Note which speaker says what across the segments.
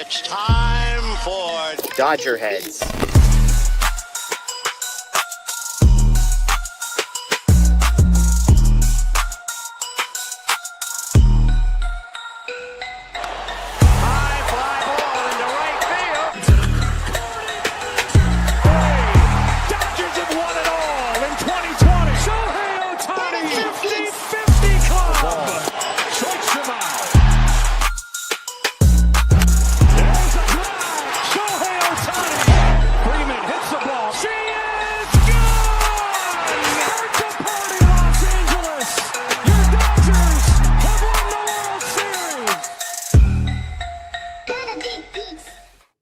Speaker 1: It's time for
Speaker 2: DodgerHeads.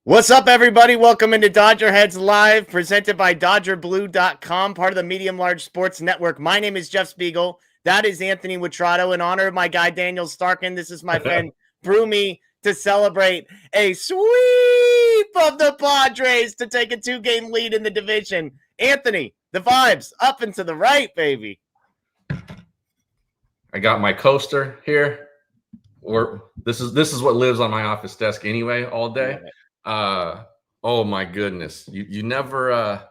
Speaker 2: What's up, everybody? Welcome into DodgerHeads Live, presented by DodgerBlue.com, part of the Medium Large Sports Network. My name is Jeff Spiegel. That is Anthony Witrado. In honor of my guy, Daniel Starkin, this is my friend, Broomy, to celebrate a sweep of the Padres to take a 2-game lead in the division. Anthony, the vibes up and to the right, baby.
Speaker 3: I got my coaster here. This is what lives on my office desk anyway all day. Oh my goodness. You never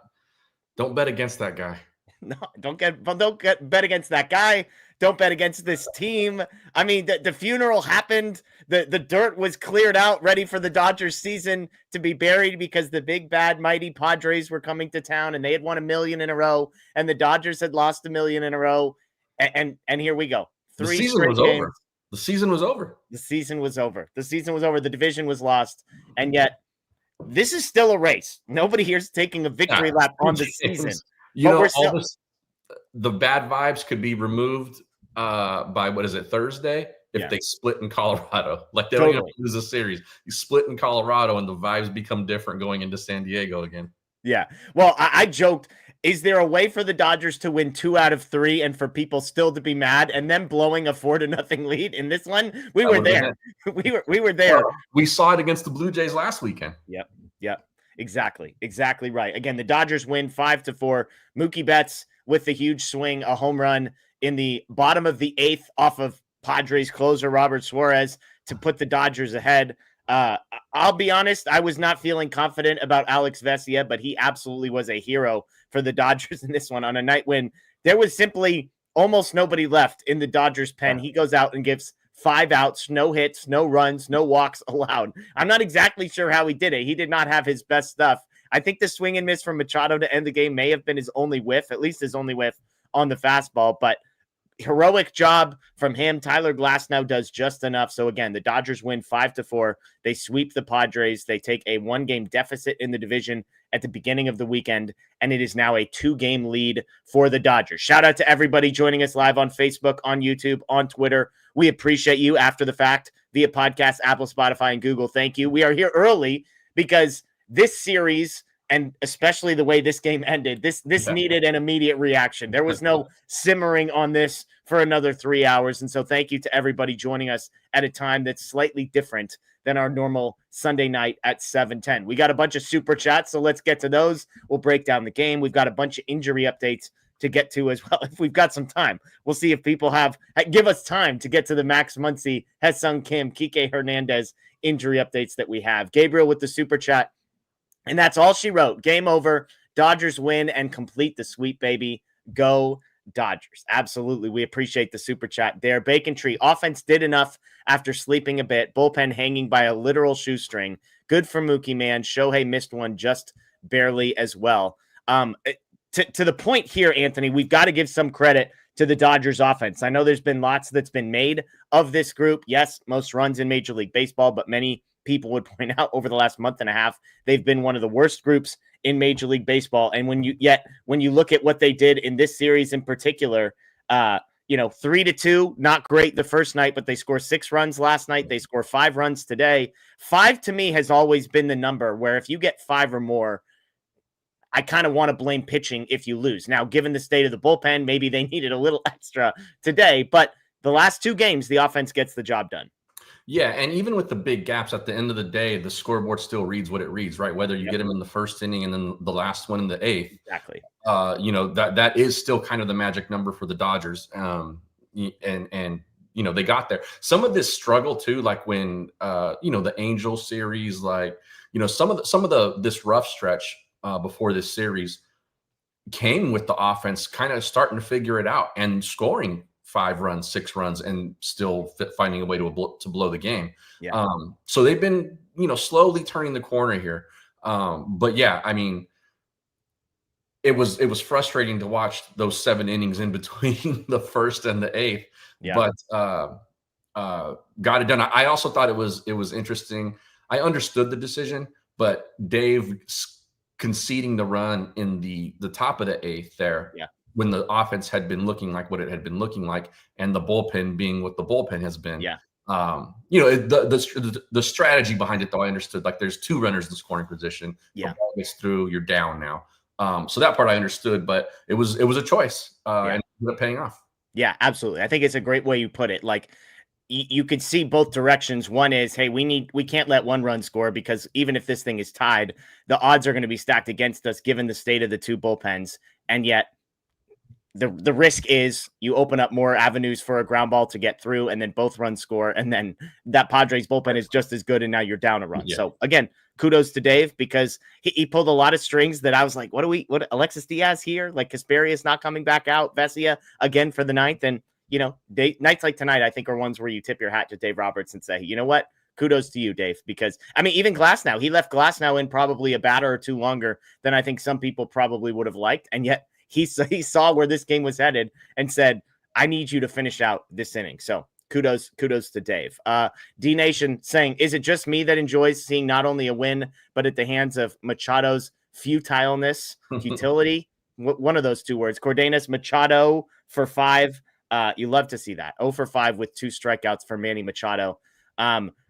Speaker 3: don't bet against that guy.
Speaker 2: No, don't bet against that guy. Don't bet against this team. I mean, the funeral happened. The dirt was cleared out, ready for the Dodgers season to be buried because the big, bad, mighty Padres were coming to town and they had won $1 million in a row and the Dodgers had lost $1 million in a row. And here we go.
Speaker 3: The season was over. The season was over.
Speaker 2: The season was over. The season was over. The division was lost. And yet, this is still a race. Nobody here's taking a victory lap on the season.
Speaker 3: You know, the bad vibes could be removed by, Thursday? If they split in Colorado. Like, they don't even lose a series. You split in Colorado, and the vibes become different going into San Diego again.
Speaker 2: Yeah. Well, I joked, is there a way for the Dodgers to win 2 out of 3 and for people still to be mad and then blowing a 4-0 lead in this one? We were there. We were there.
Speaker 3: Well, we saw it against the Blue Jays last weekend.
Speaker 2: Yep. Exactly right. Again, the Dodgers win 5-4. Mookie Betts with the huge swing, a home run in the bottom of the 8th off of Padres closer Robert Suarez to put the Dodgers ahead. I'll be honest, I was not feeling confident about Alex Vesia, but he absolutely was a hero for the Dodgers in this one on a night when there was simply almost nobody left in the Dodgers pen. He goes out and gives 5 outs, no hits, no runs, no walks allowed. I'm not exactly sure how he did it. He did not have his best stuff. I think the swing and miss from Machado to end the game may have been his only whiff, at least his only whiff on the fastball, but heroic job from him. Tyler Glasnow does just enough. So again, the Dodgers win 5-4. They sweep the Padres. They take a 1-game deficit in the division at the beginning of the weekend, and it is now a 2-game lead for the Dodgers. Shout out to everybody joining us live on Facebook, on YouTube, on Twitter. We appreciate you after the fact via podcast, Apple, Spotify, and Google. Thank you. We are here early because this series, and especially the way this game ended, this needed an immediate reaction. There was no simmering on this for another 3 hours. And so thank you to everybody joining us at a time that's slightly different than our normal Sunday night at 7:10. We got a bunch of super chats, so let's get to those. We'll break down the game. We've got a bunch of injury updates to get to as well. If we've got some time, we'll see if people give us time to get to the Max Muncy, Hyeseong Kim, Kike Hernandez injury updates that we have. Gabriel with the super chat. And that's all she wrote. Game over. Dodgers win and complete the sweep, baby. Go Dodgers. Absolutely. We appreciate the super chat there. Bacon Tree. Offense did enough after sleeping a bit. Bullpen hanging by a literal shoestring. Good for Mookie, man. Shohei missed one just barely as well. To the point here, Anthony, we've got to give some credit to the Dodgers offense. I know there's been lots that's been made of this group. Yes, most runs in Major League Baseball, but many people would point out over the last month and a half, they've been one of the worst groups in Major League Baseball. And when you look at what they did in this series in particular, 3-2, not great the first night, but they score 6 runs last night. They score 5 runs today. 5 to me has always been the number where if you get 5 or more, I kind of want to blame pitching if you lose. Now, given the state of the bullpen, maybe they needed a little extra today, but the last 2 games, the offense gets the job done.
Speaker 3: Yeah, and even with the big gaps at the end of the day, the scoreboard still reads what it reads, right? Whether you get them in the first inning and then the last one in the 8th.
Speaker 2: Exactly.
Speaker 3: That is still kind of the magic number for the Dodgers. And they got there. Some of this struggle too, like when the Angels series, like some of this rough stretch before this series came with the offense kind of starting to figure it out and scoring 5 runs, 6 runs, and still finding a way to blow the game.
Speaker 2: Yeah.
Speaker 3: So they've been slowly turning the corner here. But yeah, I mean, it was frustrating to watch those 7 innings in between the first and the 8th.
Speaker 2: Yeah.
Speaker 3: But got it done. I also thought it was interesting. I understood the decision, but Dave conceding the run in the top of the 8th there, when the offense had been looking like what it had been looking like, and the bullpen being what the bullpen has been.
Speaker 2: Yeah.
Speaker 3: The strategy behind it, though, I understood. Like, there's 2 runners in the scoring position.
Speaker 2: Yeah.
Speaker 3: The ball gets through, you're down now. So that part I understood, but it was a choice, and it ended up paying off.
Speaker 2: Yeah, absolutely. I think it's a great way you put it. Like, you could see both directions. One is, hey, we can't let 1 run score, because even if this thing is tied, the odds are going to be stacked against us given the state of the 2 bullpens. And yet the risk is you open up more avenues for a ground ball to get through, and then both runs score, and then that Padres bullpen is just as good, and now you're down a run. Yeah. So again, kudos to Dave, because he pulled a lot of strings that I was like, what Alexis Diaz here? Like, Kasperius not coming back out, Vesia again for the 9th. And nights like tonight, I think, are ones where you tip your hat to Dave Roberts and say, you know what? Kudos to you, Dave, because I mean, even Glasnow, he left Glasnow in probably a batter or 2 longer than I think some people probably would have liked. And yet he saw where this game was headed and said, I need you to finish out this inning. So kudos to Dave. D Nation saying, is it just me that enjoys seeing not only a win, but at the hands of Machado's futility? One of those 2 words. Cordenas, Machado for 5. You love to see that. 0 for 5 with 2 strikeouts for Manny Machado.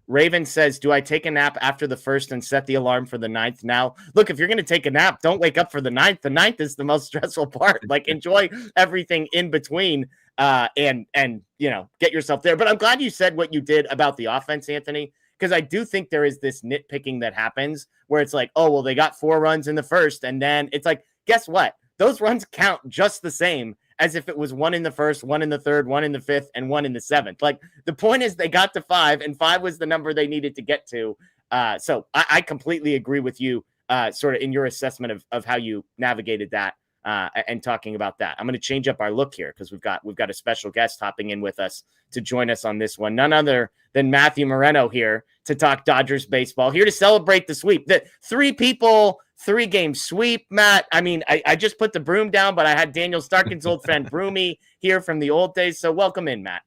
Speaker 2: Raven says, do I take a nap after the 1st and set the alarm for the 9th? Now, look, if you're going to take a nap, don't wake up for the 9th. The 9th is the most stressful part. Like, enjoy everything in between and get yourself there. But I'm glad you said what you did about the offense, Anthony, because I do think there is this nitpicking that happens where it's like, oh, well, they got 4 runs in the 1st. And then it's like, guess what? Those runs count just the same as if it was 1 in the 1st, 1 in the 3rd, 1 in the 5th, and 1 in the 7th. Like, the point is they got to 5, and 5 was the number they needed to get to. So I completely agree with you sort of in your assessment of how you navigated that and talking about that. I'm going to change up our look here because we've got a special guest hopping in with us to join us on this one. None other than Matthew Moreno here to talk Dodgers baseball, here to celebrate the sweep. The 3 people, 3-game sweep, Matt. I mean, I just put the broom down, but I had Daniel Starkin's old friend Broomy here from the old days. So welcome in, Matt.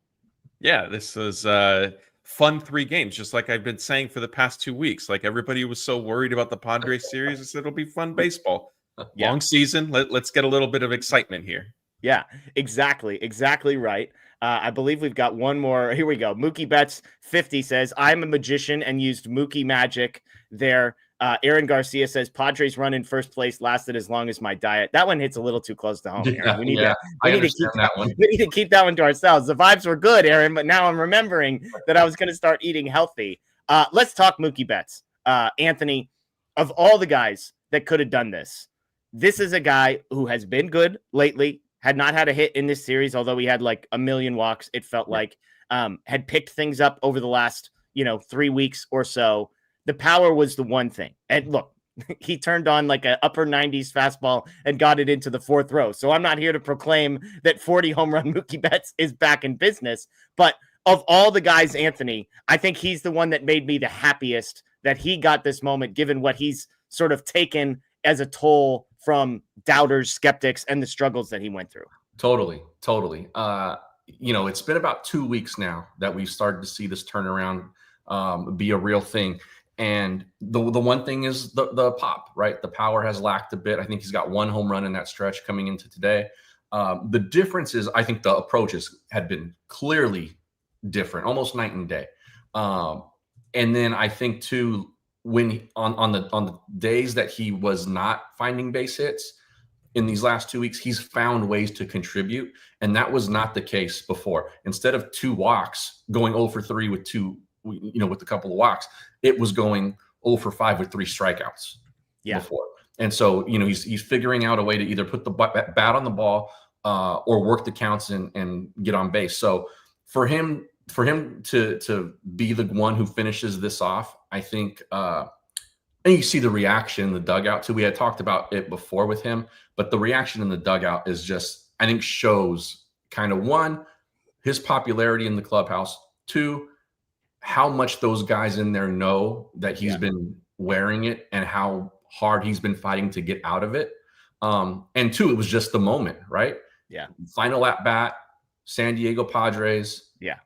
Speaker 4: Yeah, this is fun 3 games, just like I've been saying for the past 2 weeks. Like, everybody was so worried about the Padres series. I said it'll be fun baseball.
Speaker 2: Yeah.
Speaker 4: Long season. Let's get a little bit of excitement here.
Speaker 2: Yeah, exactly right. I believe we've got one more. Here we go. Mookie Betts 50 says, I'm a magician and used Mookie magic there. Aaron Garcia says, Padres run in first place lasted as long as my diet. That one hits a little too close to home, Aaron. We need to keep that one to ourselves. The vibes were good, Aaron, but now I'm remembering that I was going to start eating healthy. Let's talk Mookie Betts. Anthony, of all the guys that could have done this is a guy who has been good lately, had not had a hit in this series, although he had like a million walks, it felt like, had picked things up over the last, 3 weeks or so. The power was the one thing. And look, he turned on like an upper 90s fastball and got it into the 4th row. So I'm not here to proclaim that 40 home run Mookie Betts is back in business. But of all the guys, Anthony, I think he's the one that made me the happiest that he got this moment, given what he's sort of taken as a toll from doubters, skeptics, and the struggles that he went through.
Speaker 3: Totally. It's been about 2 weeks now that we've started to see this turnaround be a real thing. And the one thing is the pop, right? The power has lacked a bit. I think he's got 1 home run in that stretch coming into today. The difference is, I think the approaches had been clearly different, almost night and day. And then I think too, when on the days that he was not finding base hits in these last 2 weeks, he's found ways to contribute. And that was not the case before. Instead of 2 walks, going 0 for 3 with with a couple of walks, it was going 0 for 5 with 3 strikeouts before. And so, he's figuring out a way to either put the bat on the ball or work the counts and get on base. So for him to be the one who finishes this off, I think, and you see the reaction in the dugout too. We had talked about it before with him, but the reaction in the dugout is just, I think, shows kind of, one, his popularity in the clubhouse, two, how much those guys in there know that he's been wearing it and how hard he's been fighting to get out of it. And two, it was just the moment, right?
Speaker 2: Yeah.
Speaker 3: Final at bat, San Diego Padres.
Speaker 2: Yeah.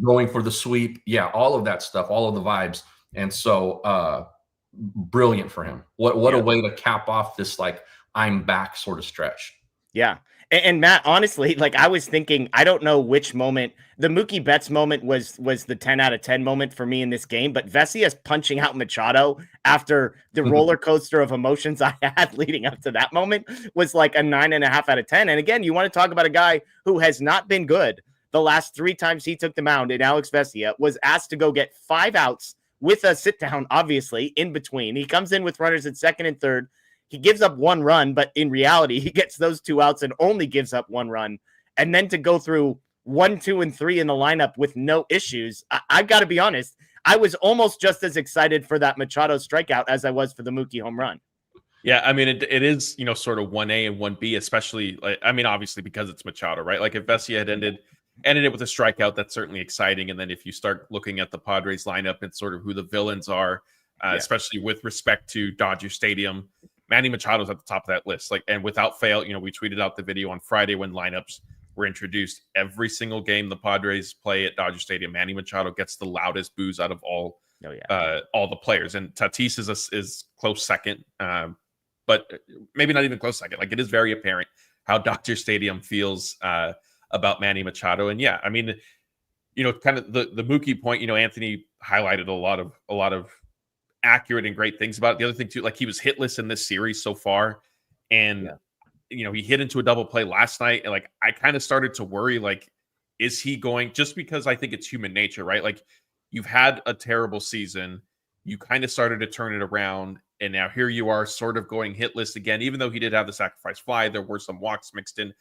Speaker 3: Going for the sweep. Yeah. All of that stuff, all of the vibes. And so brilliant for him. What a way to cap off this, like, I'm back sort of stretch.
Speaker 2: Yeah. And Matt, honestly, like, I was thinking, I don't know which moment. The Mookie Betts moment was the 10 out of 10 moment for me in this game, but Vesia's punching out Machado after the roller coaster of emotions I had leading up to that moment was like a 9.5 out of 10. And again, you want to talk about a guy who has not been good the last 3 times he took the mound, and Alex Vesia was asked to go get 5 outs with a sit down, obviously, in between. He comes in with runners at second and third. He gives up 1 run, but in reality, he gets those 2 outs and only gives up 1 run. And then to go through 1, 2, and 3 in the lineup with no issues, I've got to be honest, I was almost just as excited for that Machado strikeout as I was for the Mookie home run.
Speaker 4: Yeah, I mean, it is, sort of 1A and 1B, especially, obviously because it's Machado, right? Like, if Vesia had ended it with a strikeout, that's certainly exciting. And then if you start looking at the Padres lineup and sort of who the villains are, especially with respect to Dodger Stadium, Manny Machado's at the top of that list. Like, and without fail, we tweeted out the video on Friday when lineups were introduced. Every single game the Padres play at Dodger Stadium, Manny Machado gets the loudest boos out of all the players. And Tatis is close second, but maybe not even close second. Like, it is very apparent how Dodger Stadium feels about Manny Machado. And yeah, I mean, kind of the Mookie point. Anthony highlighted a lot of accurate and great things about it. The other thing too, like, he was hitless in this series so far, and he hit into a double play last night, and like, I kind of started to worry, like, is he going, just because I think it's human nature, right? Like, you've had a terrible season, you kind of started to turn it around, and now here you are sort of going hitless again, even though he did have the sacrifice fly, there were some walks mixed in,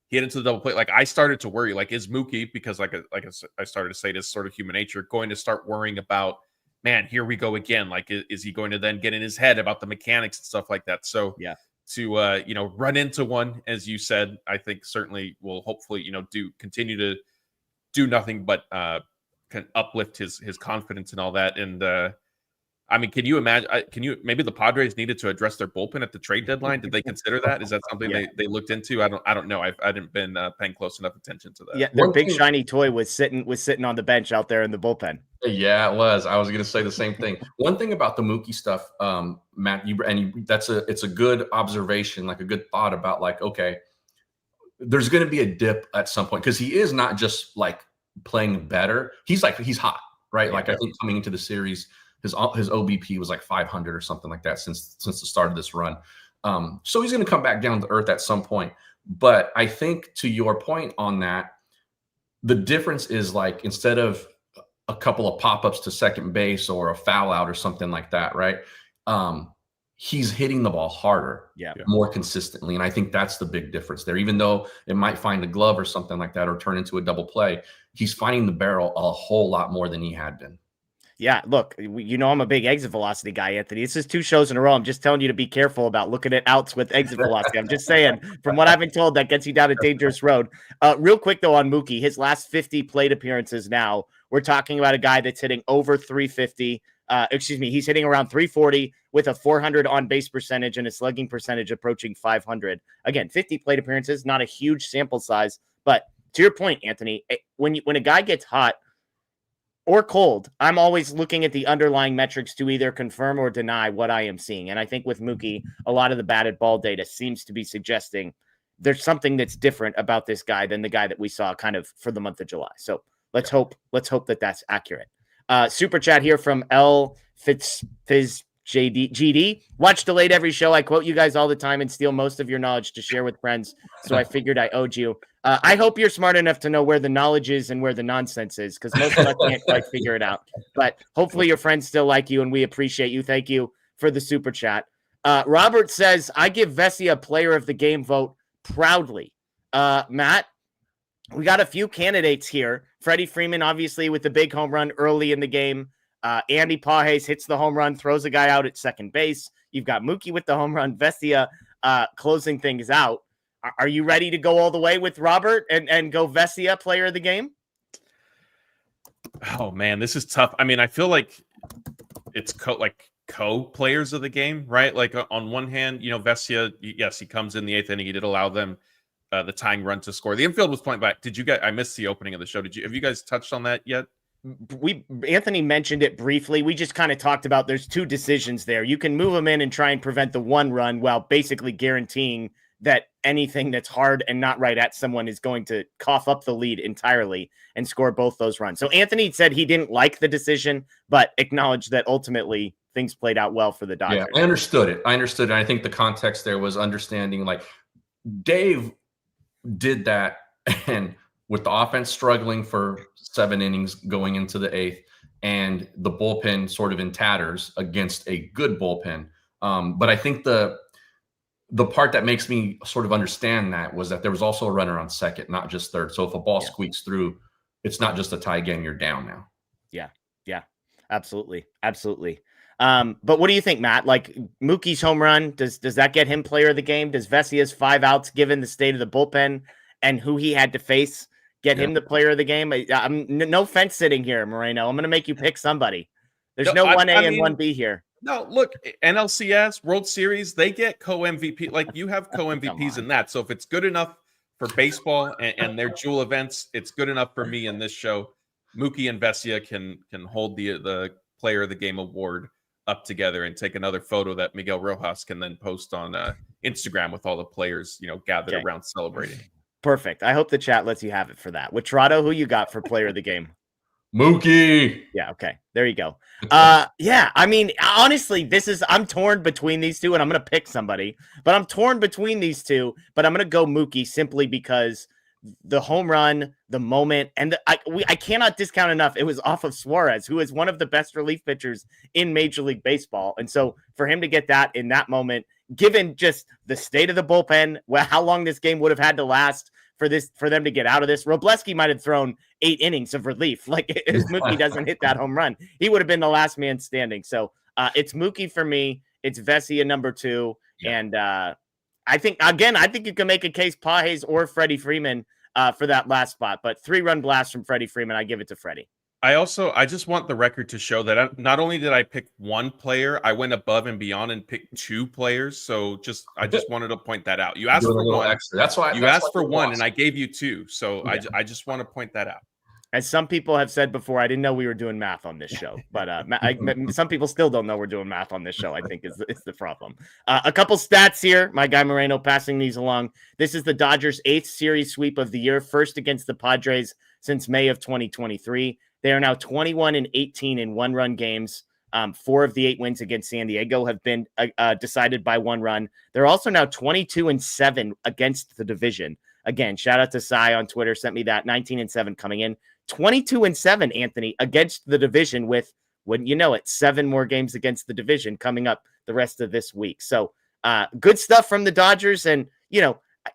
Speaker 4: he hit into the double play. Like, I started to worry, like, is Mookie, because like I started to say, this sort of human nature, going to start worrying about, man, here we go again. Like, is he going to then get in his head about the mechanics and stuff like that? So to run into one, as you said, I think certainly will hopefully continue to do nothing but can uplift his confidence and all that. And I mean, can you imagine? Maybe the Padres needed to address their bullpen at the trade deadline? Did they consider that? Is that something they looked into? I don't know. I hadn't been paying close enough attention to that.
Speaker 2: Yeah, their big shiny toy was sitting on the bench out there in the bullpen.
Speaker 3: Yeah, it was. I was going to say the same thing. One thing about the Mookie stuff, Matt, it's a good observation, like a good thought about, like, okay, there's going to be a dip at some point, because he is not just like playing better. He's hot, right? Yeah, like, I think coming into the series, his OBP was like 500 or something like that since the start of this run. So he's going to come back down to earth at some point. But I think, to your point on that, the difference is, like, instead of a couple of pop-ups to second base or a foul out or something like that, right? He's hitting the ball harder, more consistently. And I think that's the big difference there. Even though it might find a glove or something like that, or turn into a double play, he's finding the barrel a whole lot more than he had been.
Speaker 2: Yeah, look, I'm a big exit velocity guy, Anthony. This is 2 shows in a row. I'm just telling you to be careful about looking at outs with exit velocity. I'm just saying, from what I've been told, that gets you down a dangerous road. Real quick, though, on Mookie, his last 50 plate appearances now, we're talking about a guy that's hitting over 350. He's hitting around 340 with a 400 on-base percentage and a slugging percentage approaching 500. Again, 50 plate appearances, not a huge sample size. But to your point, Anthony, when a guy gets hot or cold, I'm always looking at the underlying metrics to either confirm or deny what I am seeing. And I think with Mookie, a lot of the batted ball data seems to be suggesting there's something that's different about this guy than the guy that we saw kind of for the month of July. So let's hope that that's accurate. Super chat here from L Fizz GD. Watch delayed every show. I quote you guys all the time and steal most of your knowledge to share with friends. So I figured I owed you. I hope you're smart enough to know where the knowledge is and where the nonsense is, because most of us can't quite figure it out. But hopefully your friends still like you, and we appreciate you. Thank you for the super chat. Robert says, I give Vesia player of the game vote proudly. Matt, we got a few candidates here. Freddie Freeman, obviously, with the big home run early in the game. Andy Pages hits the home run, throws a guy out at second base. You've got Mookie with the home run, Vesia closing things out. Are you ready to go all the way with Robert and go Vesia player of the game?
Speaker 4: Oh man, this is tough. I mean, I feel like it's co-players of the game, right? Like on one hand, Vesia, yes, he comes in the 8th inning. He did allow them the tying run to score. The infield was point back. Did you guys? I missed the opening of the show. Have you guys touched on that yet?
Speaker 2: Anthony mentioned it briefly. We just kind of talked about there's two decisions there. You can move them in and try and prevent the one run while basically guaranteeing that anything that's hard and not right at someone is going to cough up the lead entirely and score both those runs. So Anthony said he didn't like the decision, but acknowledged that ultimately things played out well for the Dodgers.
Speaker 3: Yeah, I understood it. And I think the context there was understanding, like, Dave did that, and with the offense struggling for 7 innings going into the 8th, and the bullpen sort of in tatters against a good bullpen. But I think the part that makes me sort of understand that was that there was also a runner on second, not just third. So if a ball squeaks through, it's not just a tie game, you're down now.
Speaker 2: Yeah, absolutely. But what do you think, Matt? Like, Mookie's home run, does that get him player of the game? Does Vesia's 5 outs, given the state of the bullpen and who he had to face, get him the player of the game? I'm no fence sitting here, Moreno. I'm going to make you pick somebody. There's no 1A and 1B here.
Speaker 4: No, look, NLCS, World Series, they get co-MVP. Like, you have co-MVPs in that. So if it's good enough for baseball and their jewel events, it's good enough for me in this show. Mookie and Vesia can hold the player of the game award up together and take another photo that Miguel Rojas can then post on Instagram with all the players, gathered around celebrating.
Speaker 2: Perfect. I hope the chat lets you have it for that. Witrado, who you got for player of the game?
Speaker 3: Mookie.
Speaker 2: Yeah, okay. There you go. Yeah, I mean, honestly, I'm torn between these two, and I'm going to pick somebody. But I'm torn between these two, but I'm going to go Mookie simply because the home run, the moment, and I cannot discount enough. It was off of Suarez, who is one of the best relief pitchers in Major League Baseball. And so for him to get that in that moment, given just the state of the bullpen, how long this game would have had to last for them to get out of this, Robleski might have thrown 8 innings of relief. Like, if Mookie doesn't hit that home run, he would have been the last man standing. So it's Mookie for me. It's Vesia number 2. Yeah. And I think you can make a case Pages or Freddie Freeman for that last spot, but 3-run blast from Freddie Freeman. I give it to Freddie.
Speaker 4: I just want the record to show that not only did I pick one player, I went above and beyond and picked 2 players. So I just wanted to point that out. You asked for one.
Speaker 3: Extra. That's why
Speaker 4: you asked for one, and I gave you 2. So yeah. I just want to point that out.
Speaker 2: As some people have said before, I didn't know we were doing math on this show, but some people still don't know we're doing math on this show, I think is the problem. A couple stats here. My guy Moreno passing these along. This is the Dodgers' 8th series sweep of the year, first against the Padres since May of 2023. They are now 21-18 in 1-run games. 4 of the 8 wins against San Diego have been decided by 1 run. They're also now 22-7 against the division. Again, shout out to Cy on Twitter, sent me that 19-7 coming in. 22-7, Anthony, against the division with, wouldn't you know it, 7 more games against the division coming up the rest of this week. So good stuff from the Dodgers. And,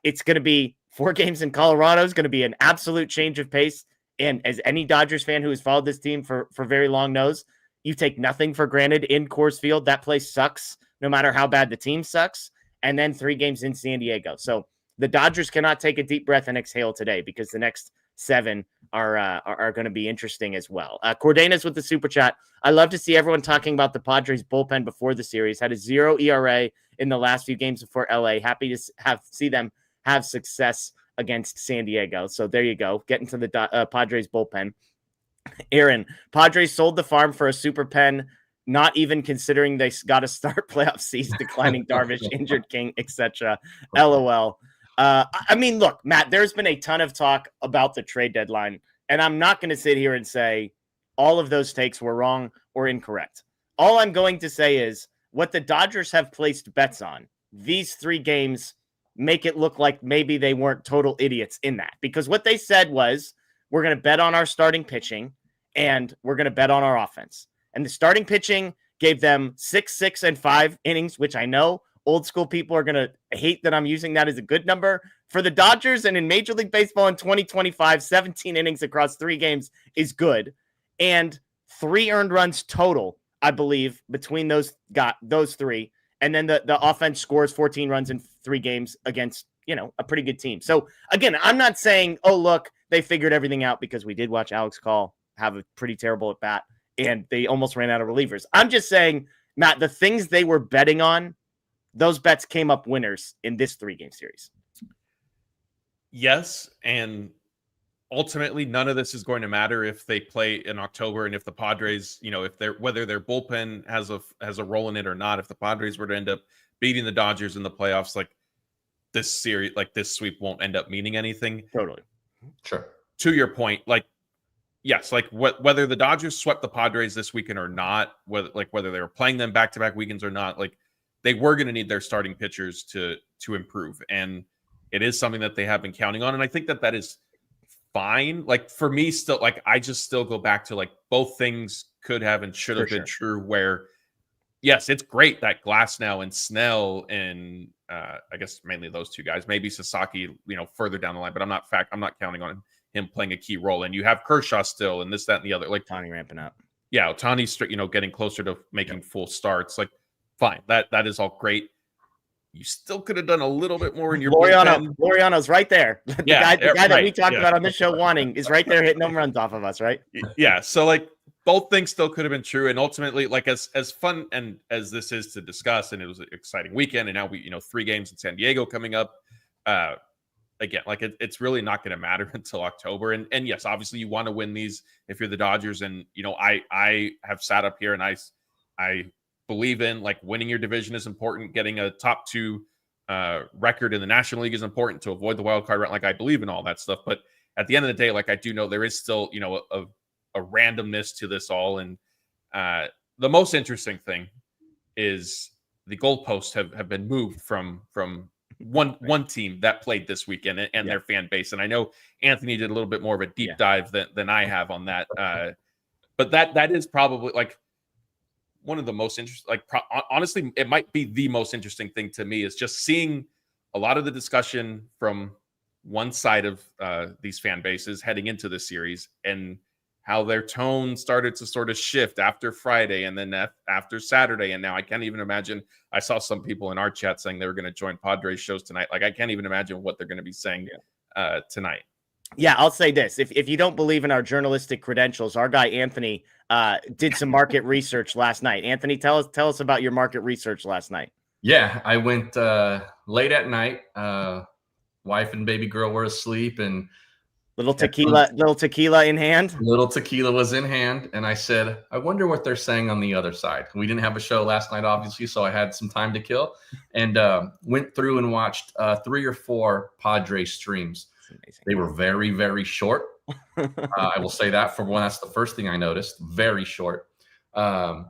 Speaker 2: it's going to be 4 games in Colorado. Is going to be an absolute change of pace. And as any Dodgers fan who has followed this team for very long knows, you take nothing for granted in Coors Field. That place sucks, no matter how bad the team sucks. And then 3 games in San Diego. So the Dodgers cannot take a deep breath and exhale today, because the next 7 are going to be interesting as well. Cordenas with the super chat. I love to see everyone talking about the Padres bullpen before the series. Had a 0 ERA in the last few games before LA. Happy to see them have success against San Diego. So there you go. Getting to the Padres bullpen. Aaron, Padres sold the farm for a super pen, not even considering they got to start playoff season, declining Darvish, injured King, etc. LOL. I mean, look, Matt, there's been a ton of talk about the trade deadline, and I'm not going to sit here and say all of those takes were wrong or incorrect. All I'm going to say is what the Dodgers have placed bets on, these 3 games make it look like maybe they weren't total idiots in that, because what they said was, we're going to bet on our starting pitching and we're going to bet on our offense. And the starting pitching gave them 6, 6, and 5 innings, which I know old school people are going to hate that I'm using that as a good number for the Dodgers and in Major League Baseball in 2025, 17 innings across 3 games is good. And 3 earned runs total, I believe, between those 3. And then the offense scores 14 runs in 3 games against, a pretty good team. So again, I'm not saying, oh, look, they figured everything out, because we did watch Alex Call have a pretty terrible at bat and they almost ran out of relievers. I'm just saying, Matt, the things they were betting on, those bets came up winners in this 3-game series.
Speaker 4: Yes, and ultimately none of this is going to matter if they play in October, and if the Padres, whether their bullpen has a role in it or not. If the Padres were to end up beating the Dodgers in the playoffs, like this series, like this sweep won't end up meaning anything.
Speaker 2: Totally.
Speaker 3: Sure.
Speaker 4: To your point, like, yes, like whether the Dodgers swept the Padres this weekend or not, whether they were playing them back-to-back weekends or not, like they were going to need their starting pitchers to improve. And it is something that they have been counting on. And I think that is fine. Like for me, still, like I just still go back to like both things could have and should have been true, where yes, it's great that Glasnow and Snell and I guess mainly those 2 guys, maybe Sasaki, further down the line, but I'm not counting on him playing a key role. And you have Kershaw still, and this, that, and the other. Like
Speaker 2: Ohtani ramping up.
Speaker 4: Yeah, Ohtani's getting closer to making full starts. Like fine, that is all great. You still could have done a little bit more in your
Speaker 2: Laureano's right there. The guy that we talked about on this show is right there hitting home runs off of us, right?
Speaker 4: Yeah. So like both things still could have been true. And ultimately, like as fun and as this is to discuss, and it was an exciting weekend, and now we, 3 games in San Diego coming up. Again, like it's really not going to matter until October. And yes, obviously you want to win these if you're the Dodgers. And, I have sat up here and I believe in like winning your division is important. Getting a top 2 record in the National League is important to avoid the wild card round. Like I believe in all that stuff, but at the end of the day, like I do know there is still, a randomness to this all. And the most interesting thing is the goalposts have been moved from one team that played this weekend and their fan base. And I know Anthony did a little bit more of a deep dive than I have on that. But that is probably like one of the most interesting, like honestly, it might be the most interesting thing to me is just seeing a lot of the discussion from one side of these fan bases heading into this series, and how their tone started to sort of shift after Friday and then after Saturday. And now I can't even imagine. I saw some people in our chat saying they were going to join Padres shows tonight. Like I can't even imagine what they're going to be saying tonight.
Speaker 2: Yeah, I'll say this. If you don't believe in our journalistic credentials, our guy Anthony did some market research last night. Anthony, tell us about your market research last night.
Speaker 3: Yeah, I went late at night. Wife and baby girl were asleep, and
Speaker 2: little tequila in hand.
Speaker 3: Little tequila was in hand, and I said, I wonder what they're saying on the other side. We didn't have a show last night, obviously, so I had some time to kill, and went through and watched 3 or 4 Padres streams. They were very, very short. I will say that for one. That's the first thing I noticed. Very short, and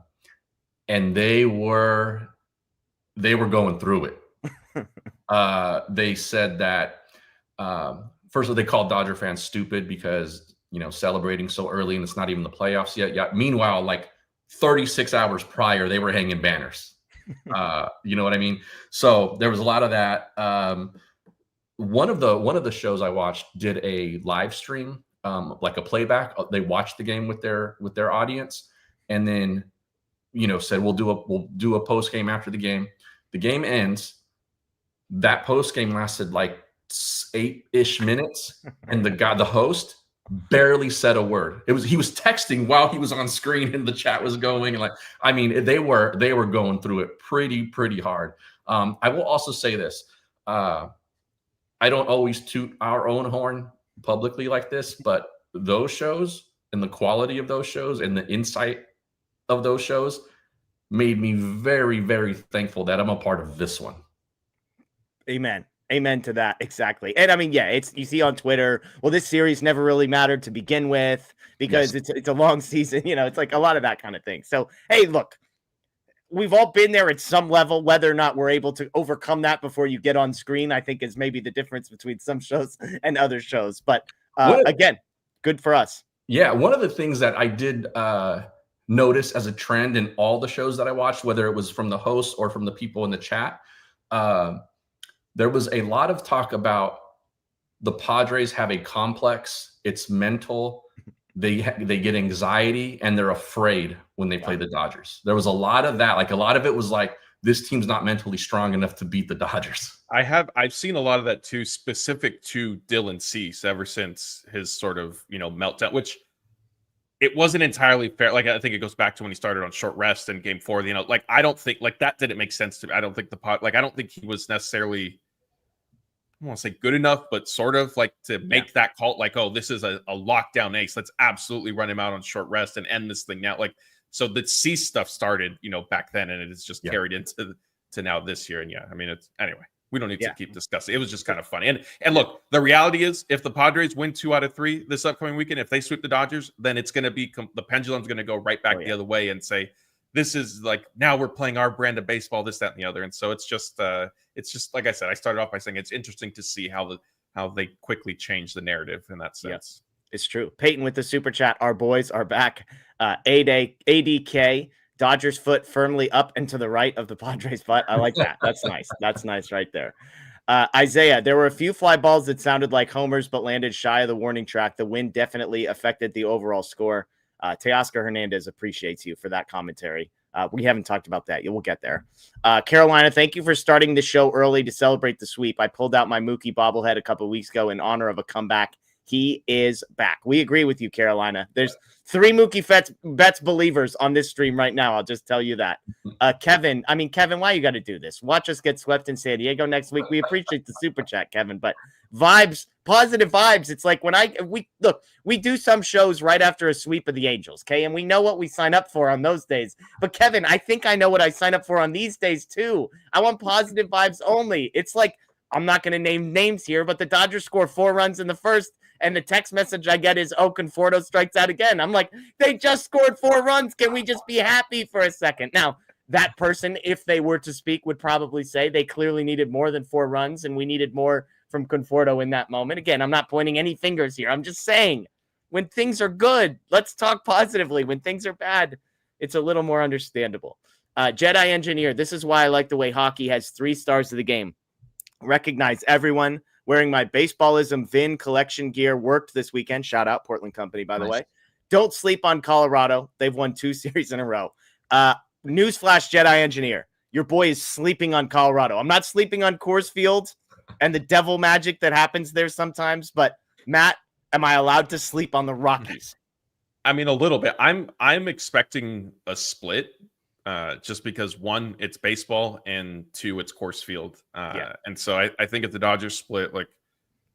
Speaker 3: they were going through it. They said that. First of all, they called Dodger fans stupid because, celebrating so early and it's not even the playoffs yet. Yeah. Meanwhile, like 36 hours prior, they were hanging banners. You know what I mean? So there was a lot of that. One of the shows I watched did a live stream, like a playback. They watched the game with their audience, and then, said we'll do a post game after the game. The game ends. That post game lasted like 8-ish minutes, and the host barely said a word. He was texting while he was on screen and the chat was going, and they were going through it pretty hard. I will also say this. I don't always toot our own horn publicly like this, but those shows and the quality of those shows and the insight of those shows made me very, very thankful that I'm a part of this one.
Speaker 2: Amen to that. Exactly. And I mean, yeah, you see on Twitter, well, this series never really mattered to begin with because it's a long season, it's like a lot of that kind of thing. So, hey, look, we've all been there at some level. Whether or not we're able to overcome that before you get on screen, I think is maybe the difference between some shows and other shows. But again, good for us.
Speaker 3: Yeah. One of the things that I did notice as a trend in all the shows that I watched, whether it was from the hosts or from the people in the chat, there was a lot of talk about the Padres have a complex. It's mental. They get anxiety and they're afraid when they play the Dodgers. There was a lot of that. Like a lot of it was like, this team's not mentally strong enough to beat the Dodgers.
Speaker 4: I've seen a lot of that too, specific to Dylan Cease ever since his sort of, meltdown, which it wasn't entirely fair. Like, I think it goes back to when he started on short rest in game 4, like, I don't think like that didn't make sense to me. I don't think I don't think he was necessarily, I don't want to say good enough, but sort of like to make that call, like, oh, this is a lockdown ace. Let's absolutely run him out on short rest and end this thing now. Like, so the Cease stuff started, back then, and it is just carried into now this year. And it's anyway. We don't need to keep discussing. It was just kind of funny. And look, the reality is, if the Padres win 2 out of 3 this upcoming weekend, if they sweep the Dodgers, then it's going to be the pendulum's going to go right back the other way and say, this is like, now we're playing our brand of baseball, this, that, and the other. And so it's just like I said, I started off by saying it's interesting to see how they quickly change the narrative in that sense.
Speaker 2: It's true. Peyton with the super chat. Our boys are back. ADK. Dodgers foot firmly up and to the right of the Padres butt. I like that. That's nice. That's nice right there. Isaiah, there were a few fly balls that sounded like homers but landed shy of the warning track. The wind definitely affected the overall score. Teoscar Hernandez appreciates you for that commentary. We haven't talked about that. We'll get there. Carolina, thank you for starting the show early to celebrate the sweep. I pulled out my Mookie bobblehead a couple weeks ago in honor of a comeback. He is back. We agree with you, Carolina. There's 3 Mookie Betts believers on this stream right now. I'll just tell you that. Kevin, why you got to do this? Watch us get swept in San Diego next week. We appreciate the super chat, Kevin, but vibes, positive vibes. It's like when we do some shows right after a sweep of the Angels, okay? And we know what we sign up for on those days. But Kevin, I think I know what I sign up for on these days too. I want positive vibes only. It's like, I'm not going to name names here, but the Dodgers score 4 runs in the first, and the text message I get is, Conforto strikes out again. I'm like, they just scored 4 runs. Can we just be happy for a second? Now, that person, if they were to speak, would probably say they clearly needed more than 4 runs, and we needed more from Conforto in that moment. Again, I'm not pointing any fingers here. I'm just saying, when things are good, let's talk positively. When things are bad, it's a little more understandable. Jedi Engineer, this is why I like the way hockey has 3 stars of the game. Recognize everyone. Wearing my Baseballism Vin collection gear worked this weekend. Shout out Portland Company, by the way. Don't sleep on Colorado. They've won 2 series in a row. Newsflash, Jedi Engineer. Your boy is sleeping on Colorado. I'm not sleeping on Coors Field and the devil magic that happens there sometimes. But, Matt, am I allowed to sleep on the Rockies?
Speaker 4: A little bit. I'm expecting a split. Just because 1, it's baseball, and 2, it's Coors Field. And so I think if the Dodgers split, like,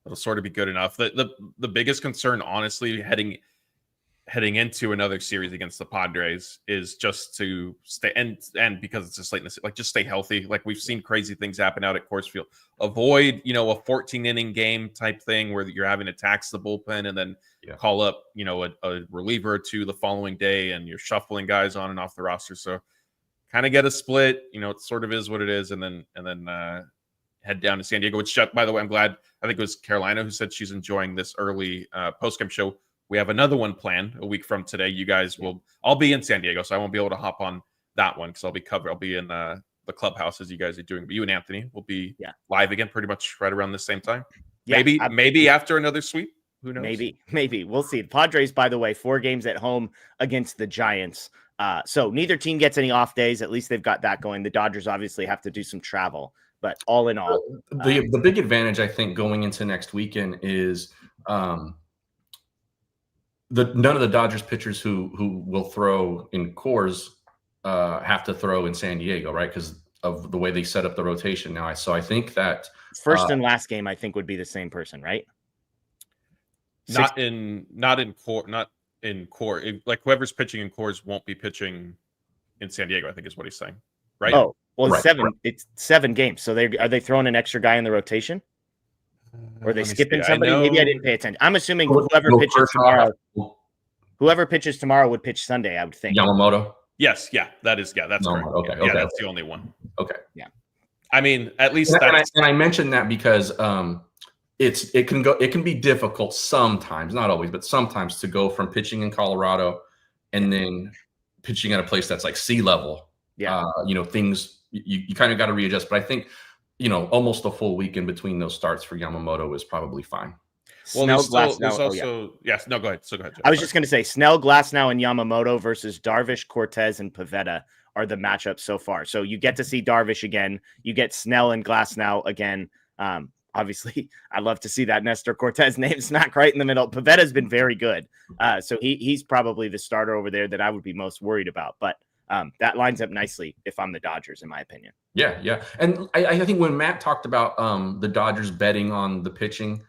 Speaker 4: it'll sort of be good enough. The biggest concern, honestly, heading into another series against the Padres is just to stay and because it's just late in the, like, just stay healthy. Like, we've seen crazy things happen out at Coors Field. Avoid, a 14-inning game type thing where you're having to tax the bullpen and then call up, a reliever or 2 the following day, and you're shuffling guys on and off the roster. So kind of get a split, it sort of is what it is, and then head down to San Diego, which, by the way, I'm glad. I think it was Carolina who said she's enjoying this early postgame show. We have another one planned a week from today. You guys I'll be in San Diego, so I won't be able to hop on that one because I'll be in the clubhouse as you guys are doing. But you and Anthony will be live again pretty much right around the same time. Maybe after another sweep. Who knows?
Speaker 2: Maybe. We'll see. The Padres, by the way, 4 games at home against the Giants. So neither team gets any off days. At least they've got that going. The Dodgers obviously have to do some travel, but all in all,
Speaker 3: the big advantage I think going into next weekend is none of the Dodgers pitchers who will throw in Coors have to throw in San Diego, right? Because of the way they set up the rotation now. So I think that
Speaker 2: first and last game I think would be the same person, right?
Speaker 4: Not in core, like whoever's pitching in Coors won't be pitching in San Diego, I think is what he's saying, right?
Speaker 2: Oh, well,
Speaker 3: right,
Speaker 2: 7.
Speaker 3: right.
Speaker 2: It's 7 games. So are they throwing an extra guy in the rotation? Or are they skipping somebody? Maybe I didn't pay attention. I'm assuming whoever pitches tomorrow would pitch Sunday, I would think.
Speaker 3: Yamamoto.
Speaker 4: Yes, that's correct.
Speaker 3: Okay,
Speaker 4: that's the only one.
Speaker 3: Okay.
Speaker 2: Yeah.
Speaker 4: At least
Speaker 3: and I mentioned that because it can be difficult sometimes, not always, but sometimes to go from pitching in Colorado and then pitching at a place that's like sea level.
Speaker 2: Yeah.
Speaker 3: Things you kind of got to readjust. But I think almost a full week in between those starts for Yamamoto is probably fine.
Speaker 4: Well,
Speaker 2: Snell,
Speaker 4: there's
Speaker 2: Glasnow.
Speaker 4: also yes. No, go ahead. So go ahead, Jeff.
Speaker 2: I was just going to say Snell, Glasnow, and Yamamoto versus Darvish, Cortez, and Pivetta are the matchups so far. So you get to see Darvish again. You get Snell and Glasnow again. Obviously, I'd love to see that Nestor Cortez name smack right in the middle. Pavetta's been very good. So he's probably the starter over there that I would be most worried about. But that lines up nicely if I'm the Dodgers, in my opinion.
Speaker 3: Yeah. And I think when Matt talked about the Dodgers betting on the pitching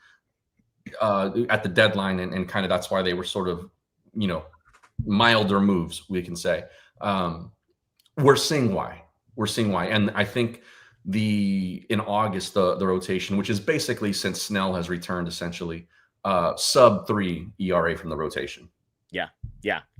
Speaker 3: at the deadline, and kind of that's why they were sort of, milder moves, we can say. We're seeing why. And I think in August, the rotation, which is basically since Snell has returned, essentially, sub 3 ERA from the rotation.
Speaker 2: Yeah.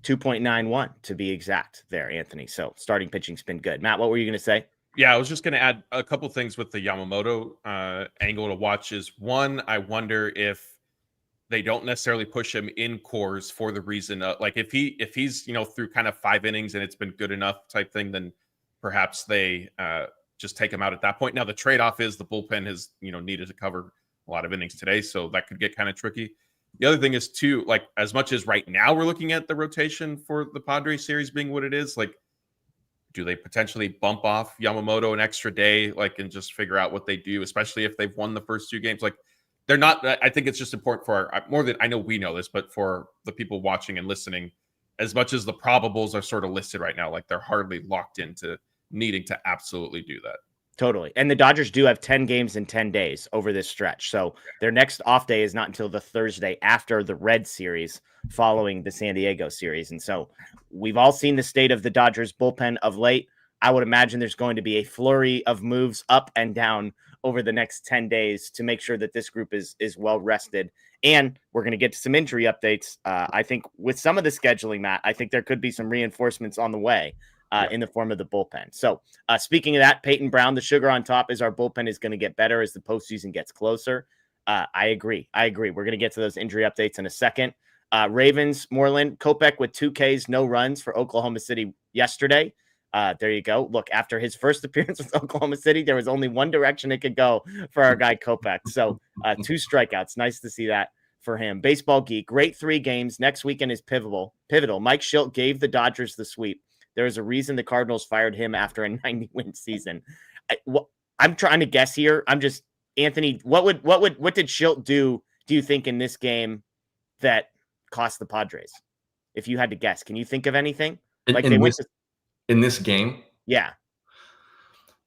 Speaker 2: 2.91 to be exact there, Anthony. So starting pitching's been good. Matt, what were you going to say?
Speaker 4: Yeah, I was just going to add a couple things with the Yamamoto angle to watch. Is one, I wonder if they don't necessarily push him in cores for the reason of, like, if he's through kind of 5 innings and it's been good enough type thing, then perhaps they just take him out at that point. Now the trade-off is the bullpen has needed to cover a lot of innings today, so that could get kind of tricky. The other thing is too, like, as much as right now we're looking at the rotation for the Padres series being what it is, like, do they potentially bump off Yamamoto an extra day, like, and just figure out what they do, especially if they've won the first 2 games? Like, they're not. I think it's just important for more than I know we know this, but for the people watching and listening, as much as the probables are sort of listed right now, like, they're hardly locked into needing to absolutely do that.
Speaker 2: Totally. And the Dodgers do have 10 games in 10 days over this stretch. So their next off day is not until the Thursday after the Red series following the San Diego series. And so we've all seen the state of the Dodgers bullpen of late. I would imagine there's going to be a flurry of moves up and down over the next 10 days to make sure that this group is well rested. And we're going to get to some injury updates. I think with some of the scheduling, Matt, I think there could be some reinforcements on the way. In the form of the bullpen. So speaking of that, Peyton Brown, the sugar on top is our bullpen is going to get better as the postseason gets closer. I agree. We're going to get to those injury updates in a second. Ravens, Moreland, Kopech with 2 Ks, no runs for Oklahoma City yesterday. There you go. Look, after his first appearance with Oklahoma City, there was only one direction it could go for our guy Kopech. So 2 strikeouts. Nice to see that for him. Baseball Geek, great 3 games. Next weekend is pivotal. Mike Schilt gave the Dodgers the sweep. There is a reason the Cardinals fired him after a 90-win season. I'm trying to guess here. I'm just, Anthony, what did Schilt do you think in this game that cost the Padres? If you had to guess, can you think of anything?
Speaker 3: In this game?
Speaker 2: Yeah.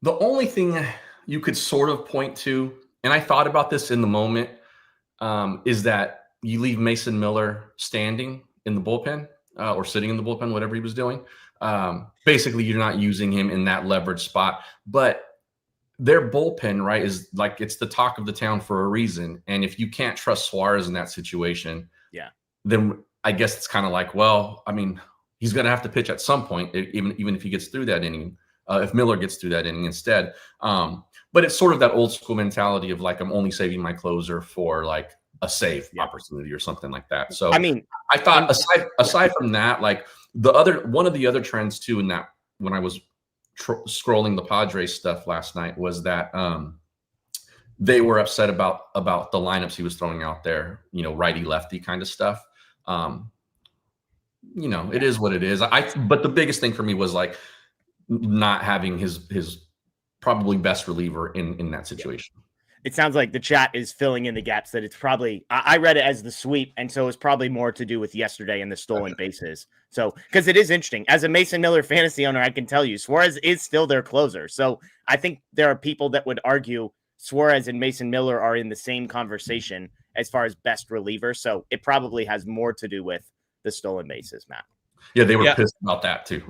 Speaker 3: The only thing you could sort of point to, and I thought about this in the moment, is that you leave Mason Miller standing in the bullpen or sitting in the bullpen, whatever he was doing. Basically, you're not using him in that leverage spot, but their bullpen, right, is like, it's the talk of the town for a reason. And if you can't trust Suarez in that situation, then I guess it's kind of like, well, I mean, he's going to have to pitch at some point, even if he gets through that inning, if Miller gets through that inning instead. But it's sort of that old school mentality of, like, I'm only saving my closer for, like, a save opportunity or something like that. So, I mean, I thought aside from that, like, one of the other trends too, in that when I was scrolling the Padres stuff last night, was that they were upset about the lineups he was throwing out there, righty lefty kind of stuff. It is what it is. But the biggest thing for me was, like, not having his probably best reliever in that situation.
Speaker 2: It sounds like the chat is filling in the gaps that it's probably, I read it as the sweep. And so it's probably more to do with yesterday and the stolen bases. So, because it is interesting. As a Mason Miller fantasy owner, I can tell you Suarez is still their closer. So I think there are people that would argue Suarez and Mason Miller are in the same conversation as far as best reliever. So it probably has more to do with the stolen bases, Matt.
Speaker 3: Yeah, they were pissed about that too.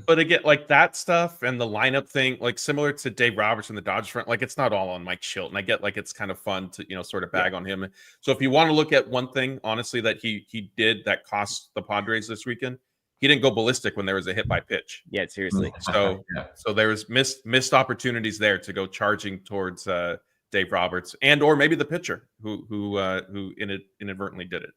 Speaker 4: But again, like, that stuff and the lineup thing, like, similar to Dave Roberts and the Dodgers front, like, it's not all on Mike Schilt. And I get, like, it's kind of fun to, sort of bag on him. So if you want to look at one thing, honestly, that he did that cost the Padres this weekend, he didn't go ballistic when there was a hit by pitch.
Speaker 2: Yeah, seriously.
Speaker 4: So so there was missed opportunities there to go charging towards Dave Roberts or maybe the pitcher who inadvertently did it.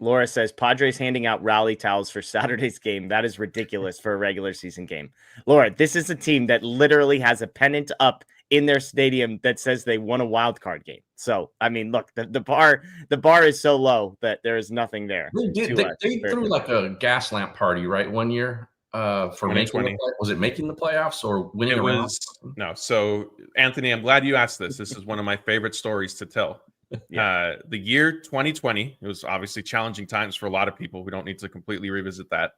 Speaker 2: Laura says Padres handing out rally towels for Saturday's game. That is ridiculous for a regular season game. Laura, this is a team that literally has a pennant up in their stadium that says they won a wild card game. So, I mean, look, the bar is so low that there is nothing there.
Speaker 3: They threw like a gas lamp party, right? One year for making was it making the playoffs or winning?
Speaker 4: It was no. So Anthony, I'm glad you asked this. This is one of my favorite stories to tell. The year 2020, it was obviously challenging times for a lot of people. We don't need to completely revisit that.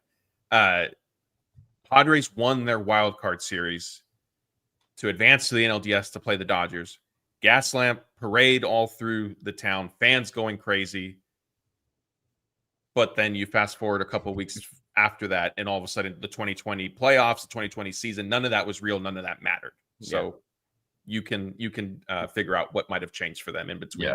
Speaker 4: Padres won their wild card series to advance to the NLDS to play the Dodgers. Gas lamp parade all through the town, fans going crazy. But then you fast forward a couple of weeks after that, and all of a sudden the 2020 playoffs, the 2020 season, none of that was real. None of that mattered. So you can figure out what might have changed for them in between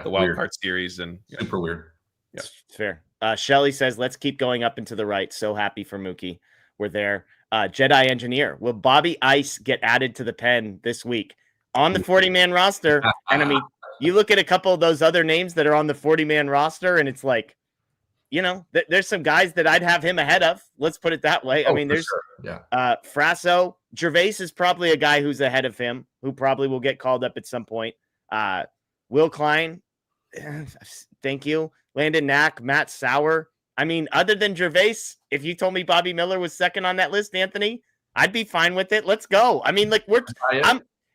Speaker 4: the wild card series and
Speaker 3: super weird.
Speaker 2: Yeah, it's fair. Shelly says, let's keep going up and to the right. So happy for Mookie. We're there. Jedi Engineer, will Bobby Ice get added to the pen this week on the 40-man roster? And I mean, you look at a couple of those other names that are on the 40-man roster, and it's like, you know, there's some guys that I'd have him ahead of. Let's put it that way. I mean, there's Frasso. Gervais is probably a guy who's ahead of him, who probably will get called up at some point. Will Klein, thank you. Landon Knack, Matt Sauer. I mean, other than Gervais, if you told me Bobby Miller was second on that list, Anthony, I'd be fine with it. Let's go. I mean, like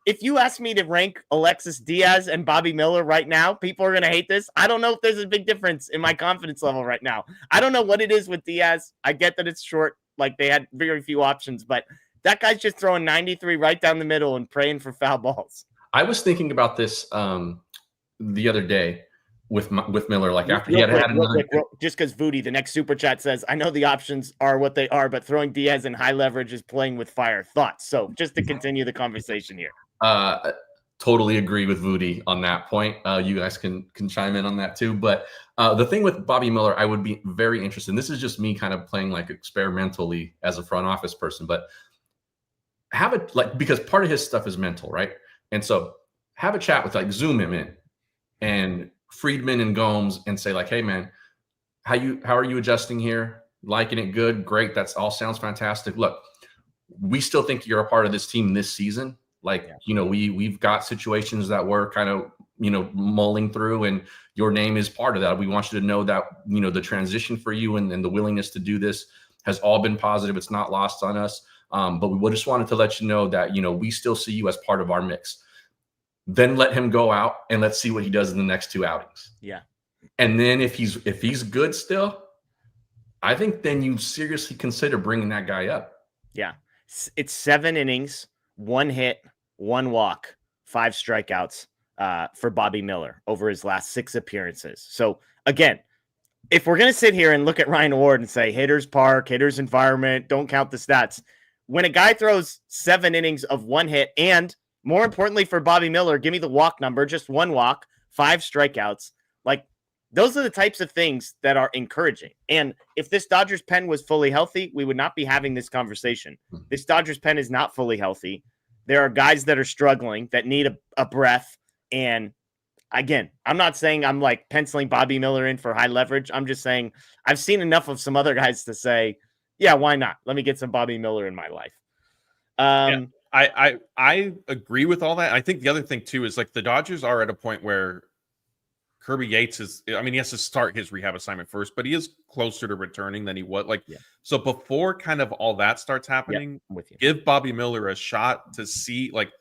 Speaker 2: if you ask me to rank Alexis Diaz and Bobby Miller right now, people are going to hate this. I don't know if there's a big difference in my confidence level right now. I don't know what it is with Diaz. I get that it's short. Like they had very few options, but that guy's just throwing 93 right down the middle and praying for foul balls.
Speaker 3: I was thinking about this the other day with Miller, like after he had another.
Speaker 2: Just because Voody, the next super chat says, I know the options are what they are, but throwing Diaz in high leverage is playing with fire. Thoughts? So just to continue the conversation here.
Speaker 3: Totally agree with Voody on that point. You guys can chime in on that too. But the thing with Bobby Miller, I would be very interested. And this is just me kind of playing like experimentally as a front office person, but have it like, because part of his stuff is mental, right? And so have a chat with, like, zoom him in and Friedman and Gomes and say like, hey man, how are you adjusting here? Liking it? Good. Great. That's all sounds fantastic. Look, we still think you're a part of this team this season. Like, you know, we've got situations that we're kind of, you know, mulling through, and your name is part of that. We want you to know that, you know, the transition for you and the willingness to do this has all been positive. It's not lost on us. But we just wanted to let you know that, you know, we still see you as part of our mix. Then let him go out and let's see what he does in the next two outings.
Speaker 2: Yeah.
Speaker 3: And then if he's good still, I think then you seriously consider bringing that guy up.
Speaker 2: Yeah. It's 7 innings, 1 hit, 1 walk, 5 strikeouts for Bobby Miller over his last 6 appearances. So again, if we're going to sit here and look at Ryan Ward and say hitter's park, hitter's environment, don't count the stats. When a guy throws 7 innings of 1 hit, and more importantly for Bobby Miller, give me the walk number, just 1 walk, 5 strikeouts. Like, those are the types of things that are encouraging. And if this Dodgers pen was fully healthy, we would not be having this conversation. This Dodgers pen is not fully healthy. There are guys that are struggling, that need a breath. And again, I'm not saying I'm like penciling Bobby Miller in for high leverage. I'm just saying I've seen enough of some other guys to say, yeah, why not? Let me get some Bobby Miller in my life.
Speaker 4: I agree with all that. I think the other thing too is like the Dodgers are at a point where Kirby Yates is, I mean, he has to start his rehab assignment first, but he is closer to returning than he was. Like, so before kind of all that starts happening, give Bobby Miller a shot to see like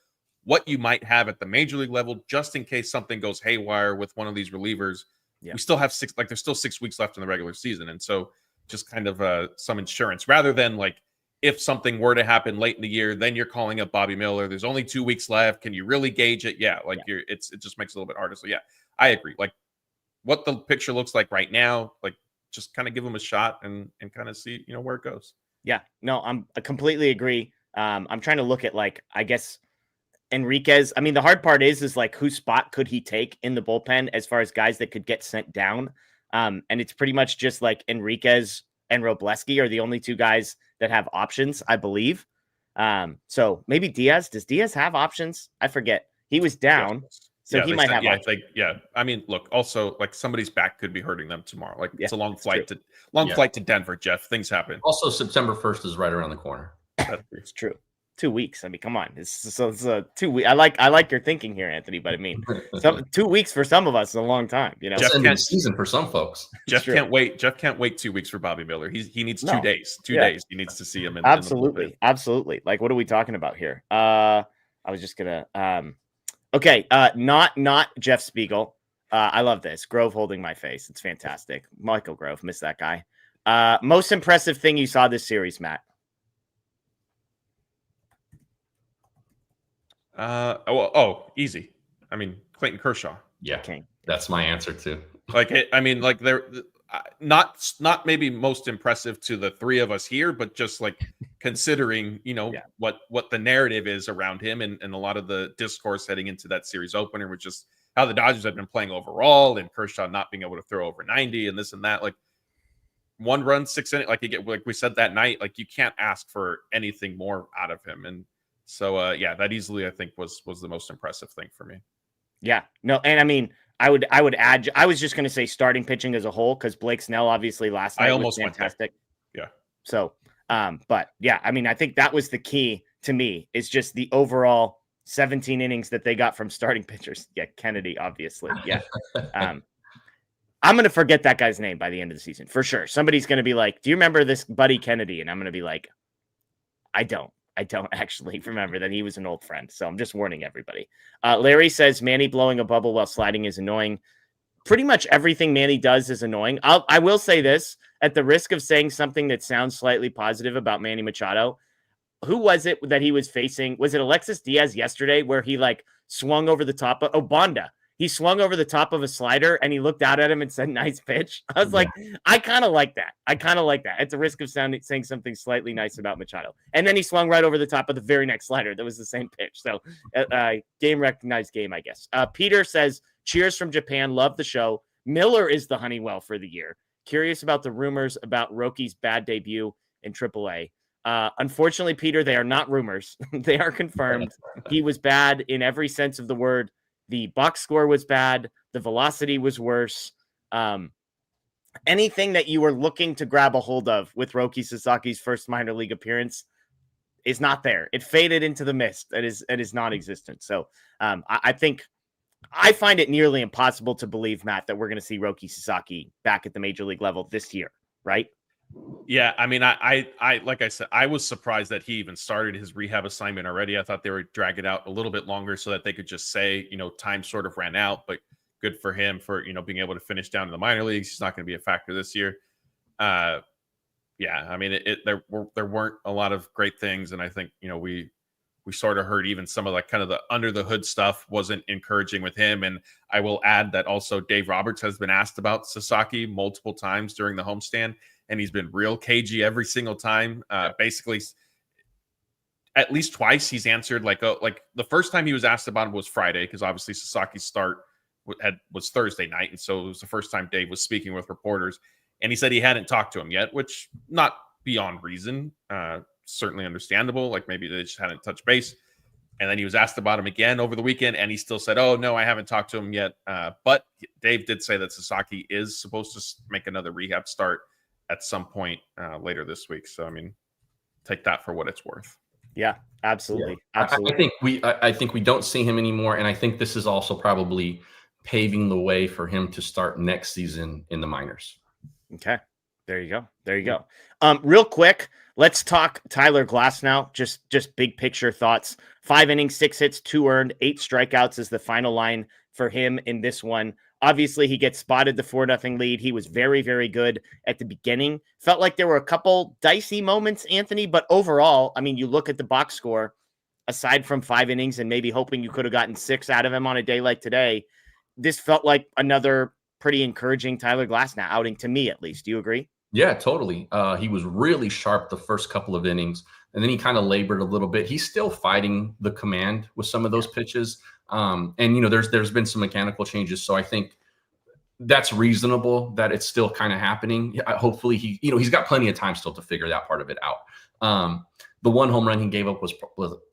Speaker 4: what you might have at the major league level, just in case something goes haywire with one of these relievers. We still have there's still 6 weeks left in the regular season. And so just kind of some insurance rather than like, if something were to happen late in the year, then you're calling up Bobby Miller. There's only 2 weeks left. Can you really gauge it? It just makes it a little bit harder. So yeah, I agree. Like what the picture looks like right now, like just kind of give him a shot and kind of see, you know, where it goes.
Speaker 2: Yeah, no, I completely agree. I'm trying to look at like, I guess Enriquez. I mean, the hard part is like whose spot could he take in the bullpen as far as guys that could get sent down. And it's pretty much just like Enriquez and Robleski are the only 2 guys that have options, I believe. So maybe Diaz. Does Diaz have options? I forget. He was down, so he might have options.
Speaker 4: I mean, look, also like somebody's back could be hurting them tomorrow. Like it's a long flight to Denver, Jeff. Things happen.
Speaker 3: Also, September 1st is right around the corner.
Speaker 2: It's true. 2 weeks. I mean, come on. It's 2 weeks. I like your thinking here, Anthony, but I mean, 2 weeks for some of us is a long time, you know.
Speaker 3: Jeff can't season for some folks.
Speaker 4: Jeff can't wait 2 weeks for Bobby Miller. He needs 2 days. 2 days. He needs to see him
Speaker 2: absolutely. Absolutely. Like, what are we talking about here? I was just gonna okay, not Jeff Spiegel. I love this. Grove holding my face. It's fantastic. Michael Grove, miss that guy. Most impressive thing you saw this series, Matt?
Speaker 4: Easy. I mean, Clayton Kershaw.
Speaker 3: Yeah, that's my answer too.
Speaker 4: They're not maybe most impressive to the three of us here, but just like considering, what the narrative is around him and a lot of the discourse heading into that series opener, which is how the Dodgers have been playing overall and Kershaw not being able to throw over 90 and this and that. Like 1 run, 6 innings, like we said that night, like you can't ask for anything more out of him. And so, that easily, I think, was the most impressive thing for me. Yeah. No, and I mean, I would add, I was just going to say starting pitching as a whole, because Blake Snell, obviously, last night was fantastic. Yeah. So, but yeah, I mean, I think that was the key to me, is just the overall 17 innings that they got from starting pitchers. Yeah, Kennedy, obviously. Yeah. I'm going to forget that guy's name by the end of the season, for sure. Somebody's going to be like, do you remember this Buddy Kennedy? And I'm going to be like, I don't actually remember that he was an old friend. So I'm just warning everybody. Larry says Manny blowing a bubble while sliding is annoying. Pretty much everything Manny does is annoying. I will say this, at the risk of saying something that sounds slightly positive about Manny Machado. Who was it that he was facing? Was it Alexis Diaz yesterday where he like swung over the top of Bonda? He swung over the top of a slider and he looked out at him and said, nice pitch. I was like, I kind of like that. At the risk of saying something slightly nice about Machado. And then he swung right over the top of the very next slider. That was the same pitch. So game recognized game, I guess. Peter says, cheers from Japan. Love the show. Miller is the Honeywell for the year. Curious about the rumors about Roki's bad debut in AAA. Unfortunately, Peter, they are not rumors. They are confirmed. He was bad in every sense of the word. The box score was bad. The velocity was worse. Anything that you were looking to grab a hold of with Roki Sasaki's first minor league appearance is not there. It faded into the mist. It is non-existent. So I think I find it nearly impossible to believe, Matt, that we're going to see Roki Sasaki back at the major league level this year, right? Yeah, I mean, I like I said, I was surprised that he even started his rehab assignment already. I thought they would drag it out a little bit longer so that they could just say, time sort of ran out, but good for him for, being able to finish down in the minor leagues. He's not going to be a factor this year. I mean, there weren't a lot of great things. And I think, we sort of heard even some of like kind of the under the hood stuff wasn't encouraging with him. And I will add that also Dave Roberts has been asked about Sasaki multiple times during the homestand. And he's been real cagey every single time. Basically, at least twice he's answered like the first time he was asked about him was Friday, because obviously Sasaki's start was Thursday night, and so it was the first time Dave was speaking with reporters, and he said he hadn't talked to him yet, which not beyond reason, certainly understandable. Like maybe they just hadn't touched base. And then he was asked about him again over the weekend, and he still said, "Oh no, I haven't talked to him yet." But Dave did say that Sasaki is supposed to make another rehab start at some point later this week. So, I mean, take that for what it's worth.
Speaker 2: Yeah, absolutely.
Speaker 3: Yeah.
Speaker 2: Absolutely.
Speaker 3: I think we don't see him anymore. And I think this is also probably paving the way for him to start next season in the minors.
Speaker 2: Okay. There you go. Real quick, let's talk Tyler Glasnow. Just big picture thoughts. 5 innings, 6 hits, 2 earned, 8 strikeouts is the final line for him in this one. Obviously, he gets spotted the 4-0 lead. He was very, very good at the beginning. Felt like there were a couple dicey moments, Anthony, but overall, I mean, you look at the box score, aside from 5 innings and maybe hoping you could have gotten 6 out of him on a day like today, this felt like another pretty encouraging Tyler Glasnow outing to me, at least. Do you agree?
Speaker 3: Yeah, totally. He was really sharp the first couple of innings, and then he kind of labored a little bit. He's still fighting the command with some of those pitches. And, there's been some mechanical changes. So I think that's reasonable that it's still kind of happening. Hopefully he's got plenty of time still to figure that part of it out. The one home run he gave up was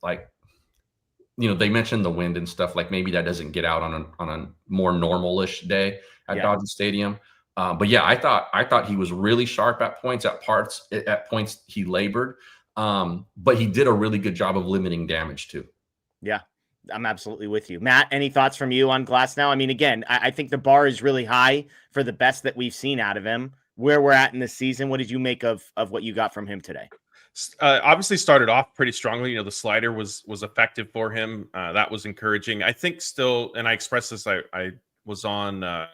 Speaker 3: like, they mentioned the wind and stuff, like maybe that doesn't get out on a more normal-ish day at Dodger Stadium. But yeah, I thought he was really sharp at points. At points he labored. But he did a really good job of limiting damage too.
Speaker 2: Yeah, I'm absolutely with you. Matt, any thoughts from you on Glasnow? I mean, again, I think the bar is really high for the best that we've seen out of him. Where we're at in this season, what did you make of what you got from him today?
Speaker 4: Obviously started off pretty strongly. The slider was effective for him. That was encouraging. I think still, and I expressed this, I was on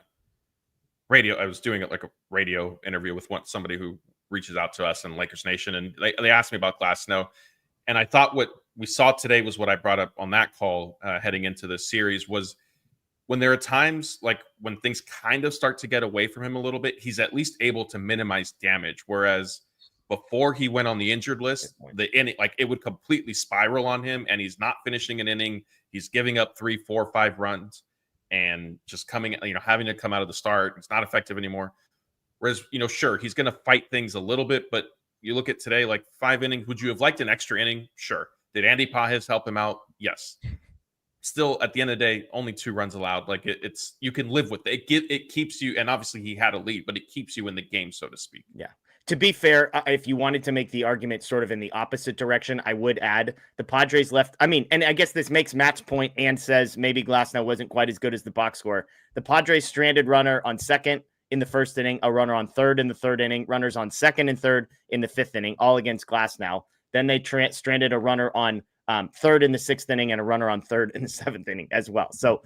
Speaker 4: radio. I was doing it like a radio interview with somebody who reaches out to us in Lakers Nation, and they asked me about Glasnow, and I thought what we saw today was what I brought up on that call heading into this series was when there are times like when things kind of start to get away from him a little bit, he's at least able to minimize damage. Whereas before he went on the injured list, the inning, like it would completely spiral on him, and he's not finishing an inning. He's giving up 3, 4, 5 runs and just coming, having to come out of the start. It's not effective anymore. Whereas, sure, he's going to fight things a little bit, but you look at today, like 5 innings. Would you have liked an extra inning? Sure. Did Andy Pages help him out? Yes. Still, at the end of the day, only 2 runs allowed. Like it's you can live with it. It keeps you, and obviously he had a lead, but it keeps you in the game, so to speak.
Speaker 2: Yeah. To be fair, if you wanted to make the argument sort of in the opposite direction, I would add the Padres left. I mean, and I guess this makes Matt's point and says maybe Glasnow wasn't quite as good as the box score. The Padres stranded runner on second in the first inning, a runner on third in the third inning, runners on second and third in the fifth inning, all against Glasnow. Then they stranded a runner on third in the sixth inning and a runner on third in the seventh inning as well. So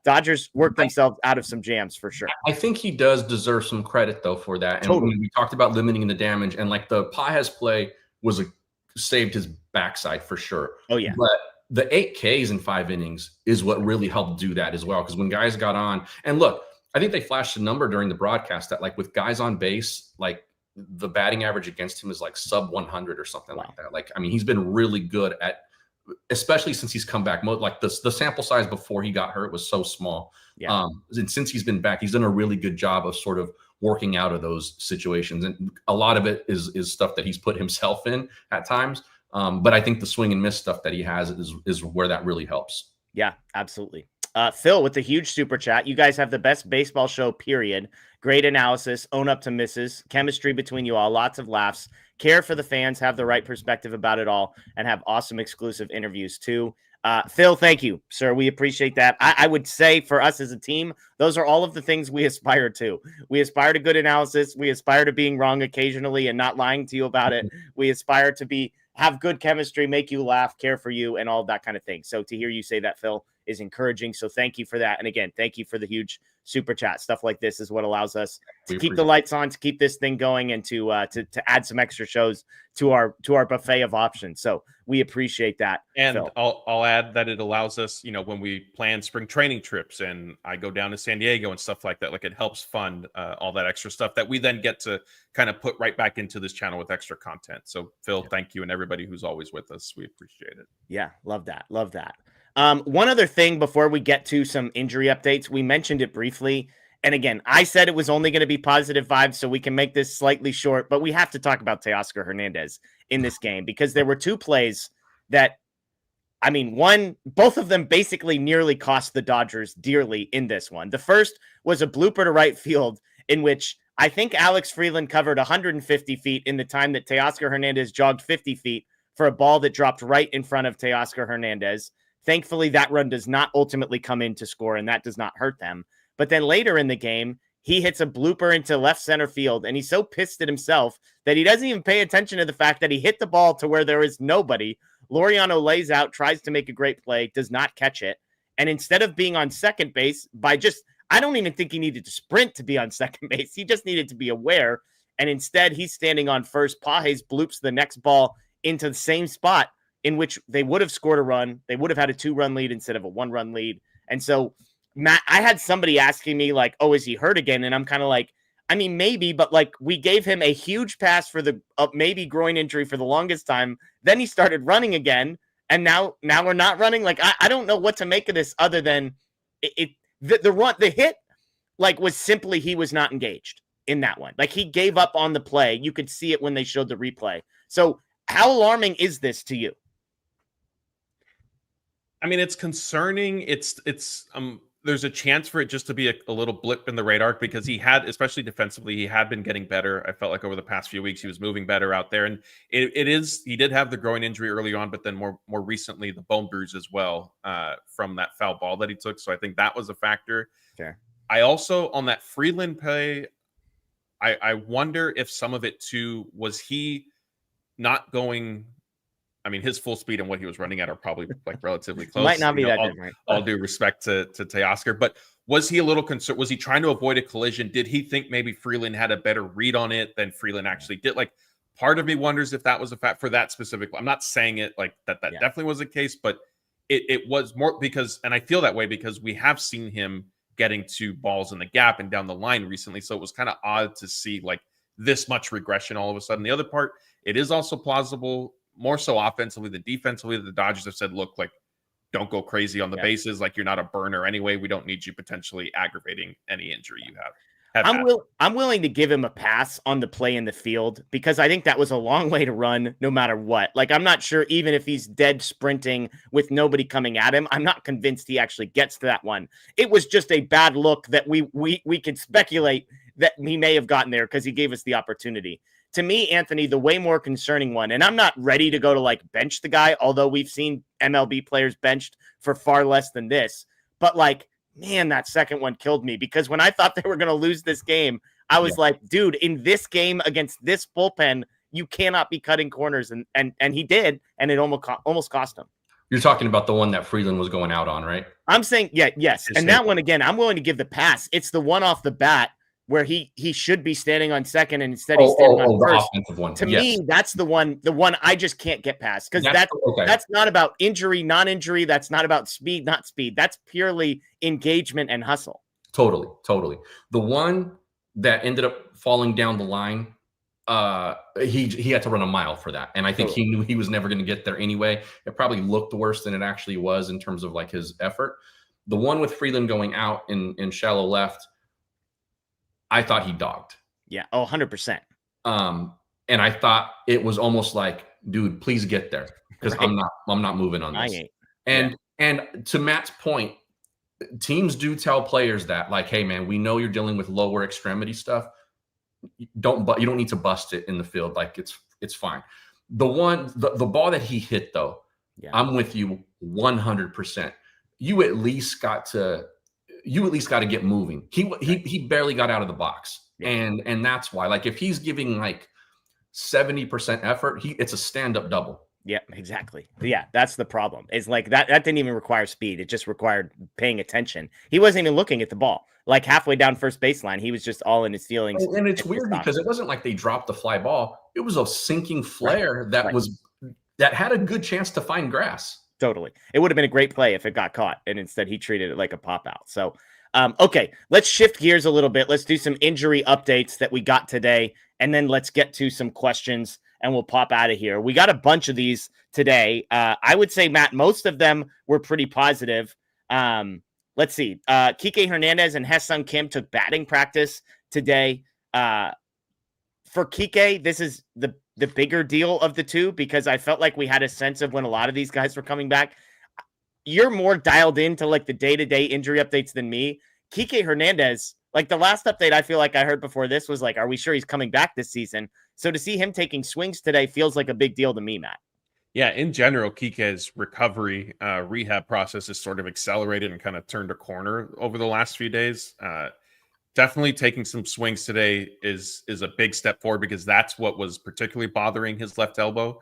Speaker 2: Dodgers worked themselves out of some jams for sure.
Speaker 3: I think he does deserve some credit though for that. And
Speaker 2: totally.
Speaker 3: We talked about limiting the damage, and like the Pages play saved his backside for sure.
Speaker 2: Oh yeah.
Speaker 3: But the 8 Ks in 5 innings is what really helped do that as well. Because when guys got on, and look, I think they flashed a number during the broadcast that like with guys on base, like the batting average against him is like sub 100 or something like that. Like, I mean, he's been really good at, especially since he's come back. Like the sample size before he got hurt was so small.
Speaker 2: Yeah.
Speaker 3: And since he's been back, he's done a really good job of sort of working out of those situations. And a lot of it is stuff that he's put himself in at times. But I think the swing and miss stuff that he has is where that really helps.
Speaker 2: Yeah, absolutely. Phil with the huge super chat. You guys have the best baseball show, period. Great analysis, own up to misses, chemistry between you all, lots of laughs, care for the fans, have the right perspective about it all, and have awesome exclusive interviews too. Phil, thank you, sir. We appreciate that. I would say for us as a team, those are all of the things we aspire to. We aspire to good analysis. We aspire to being wrong occasionally and not lying to you about it. We aspire to have good chemistry, make you laugh, care for you, and all of that kind of thing. So to hear you say that, Phil, is encouraging. So thank you for that. And again, thank you for the huge super chat. Stuff like this is what allows us to keep the lights on, to keep this thing going, and to add some extra shows to our buffet of options. So we appreciate that.
Speaker 4: And
Speaker 2: Phil.
Speaker 4: I'll add that it allows us, when we plan spring training trips and I go down to San Diego and stuff like that, like it helps fund all that extra stuff that we then get to kind of put right back into this channel with extra content. So Phil, thank you. And everybody who's always with us, we appreciate it.
Speaker 2: Yeah. Love that. Love that. One other thing before we get to some injury updates, we mentioned it briefly. And again, I said it was only going to be positive vibes, so we can make this slightly short, but we have to talk about Teoscar Hernandez in this game because there were 2 plays that, I mean, both of them basically nearly cost the Dodgers dearly in this one. The first was a blooper to right field in which I think Alex Freeland covered 150 feet in the time that Teoscar Hernandez jogged 50 feet for a ball that dropped right in front of Teoscar Hernandez. Thankfully, that run does not ultimately come in to score, and that does not hurt them. But then later in the game, he hits a blooper into left center field, and he's so pissed at himself that he doesn't even pay attention to the fact that he hit the ball to where there is nobody. Laureano lays out, tries to make a great play, does not catch it. And instead of being on second base I don't even think he needed to sprint to be on second base. He just needed to be aware. And instead, he's standing on first. Pages bloops the next ball into the same spot in which they would have scored a run. They would have had a 2-run lead instead of a 1-run lead. And so, Matt, I had somebody asking me like, oh, is he hurt again? And I'm kind of like, I mean, maybe, but like we gave him a huge pass for the maybe groin injury for the longest time. Then he started running again. And now we're not running. Like, I don't know what to make of this other than the hit like was simply, he was not engaged in that one. Like he gave up on the play. You could see it when they showed the replay. So how alarming is this to you?
Speaker 4: I mean, it's concerning. there's a chance for it just to be a little blip in the radar because he had, especially defensively, he had been getting better. I felt like over the past few weeks, he was moving better out there. And he did have the groin injury early on, but then more recently, the bone bruise as well from that foul ball that he took. So I think that was a factor.
Speaker 2: Okay.
Speaker 4: I also, on that Freeland play, I wonder if some of it too, was he not going, I mean, his full speed and what he was running at are probably like relatively close.
Speaker 2: Might not be that different.
Speaker 4: All due respect to Teoscar, but was he a little concerned? Was he trying to avoid a collision? Did he think maybe Freeland had a better read on it than Freeland actually did? Like, part of me wonders if that was a fact for that specific. I'm not saying it like that definitely was the case, but it was more because, and I feel that way because we have seen him getting to balls in the gap and down the line recently. So it was kind of odd to see like this much regression all of a sudden. The other part, it is also plausible, more so offensively than defensively, the Dodgers have said, look, like, don't go crazy on the bases. Like, you're not a burner anyway. We don't need you potentially aggravating any injury you have.
Speaker 2: I'm willing to give him a pass on the play in the field because I think that was a long way to run no matter what. Like, I'm not sure even if he's dead sprinting with nobody coming at him, I'm not convinced he actually gets to that one. It was just a bad look that we could speculate that he may have gotten there because he gave us the opportunity. To me, Anthony, the way more concerning one, and I'm not ready to go to like bench the guy, although we've seen MLB players benched for far less than this. But like, man, that second one killed me because when I thought they were going to lose this game, I was like, dude, in this game against this bullpen, you cannot be cutting corners. And he did, and it almost cost him.
Speaker 3: You're talking about the one that Freeland was going out on, right?
Speaker 2: I'm saying, yes. And that one, again, I'm willing to give the pass. It's the one off the bat where he should be standing on second and instead he's standing on first.
Speaker 3: Offensive one.
Speaker 2: To me, that's the one I just can't get past because that's not about injury, non-injury. That's not about speed, not speed. That's purely engagement and hustle.
Speaker 3: Totally. The one that ended up falling down the line, he had to run a mile for that. And I think he knew he was never going to get there anyway. It probably looked worse than it actually was in terms of like his effort. The one with Freeland going out in shallow left, I thought he dogged.
Speaker 2: Yeah. 100%.
Speaker 3: And I thought it was almost like, dude, please get there because I'm not moving on this. And to Matt's point, teams do tell players that like, hey man, we know you're dealing with lower extremity stuff. You don't need to bust it in the field. Like it's fine. The ball that he hit though, I'm with you 100%. You at least got to get moving. He barely got out of the box. And that's why, like, if he's giving like 70% effort, it's a stand-up double.
Speaker 2: Yeah, exactly. Yeah, that's the problem. It's like that didn't even require speed. It just required paying attention. He wasn't even looking at the ball. Like halfway down first baseline, he was just all in his feelings.
Speaker 3: And it's weird because it wasn't like they dropped the fly ball. It was a sinking flare that had a good chance to find grass.
Speaker 2: Totally. It would have been a great play if it got caught, and instead he treated it like a pop out. So, okay, let's shift gears a little bit. Let's do some injury updates that we got today, and then let's get to some questions, and we'll pop out of here. We got a bunch of these today. I would say, Matt, most of them were pretty positive. Let's see. Kike Hernandez and Hyeseong Kim took batting practice today. For Kike, this is the bigger deal of the two because I felt like we had a sense of when a lot of these guys were coming back. You're more dialed into like the day-to-day injury updates than me. Kike Hernandez, like the last update I feel like I heard before this was like, are we sure he's coming back this season? So to see him taking swings today feels like a big deal to me, Matt.
Speaker 4: Yeah, in general, Kike's recovery rehab process has sort of accelerated and kind of turned a corner over the last few days. Definitely taking some swings today is a big step forward because that's what was particularly bothering his left elbow.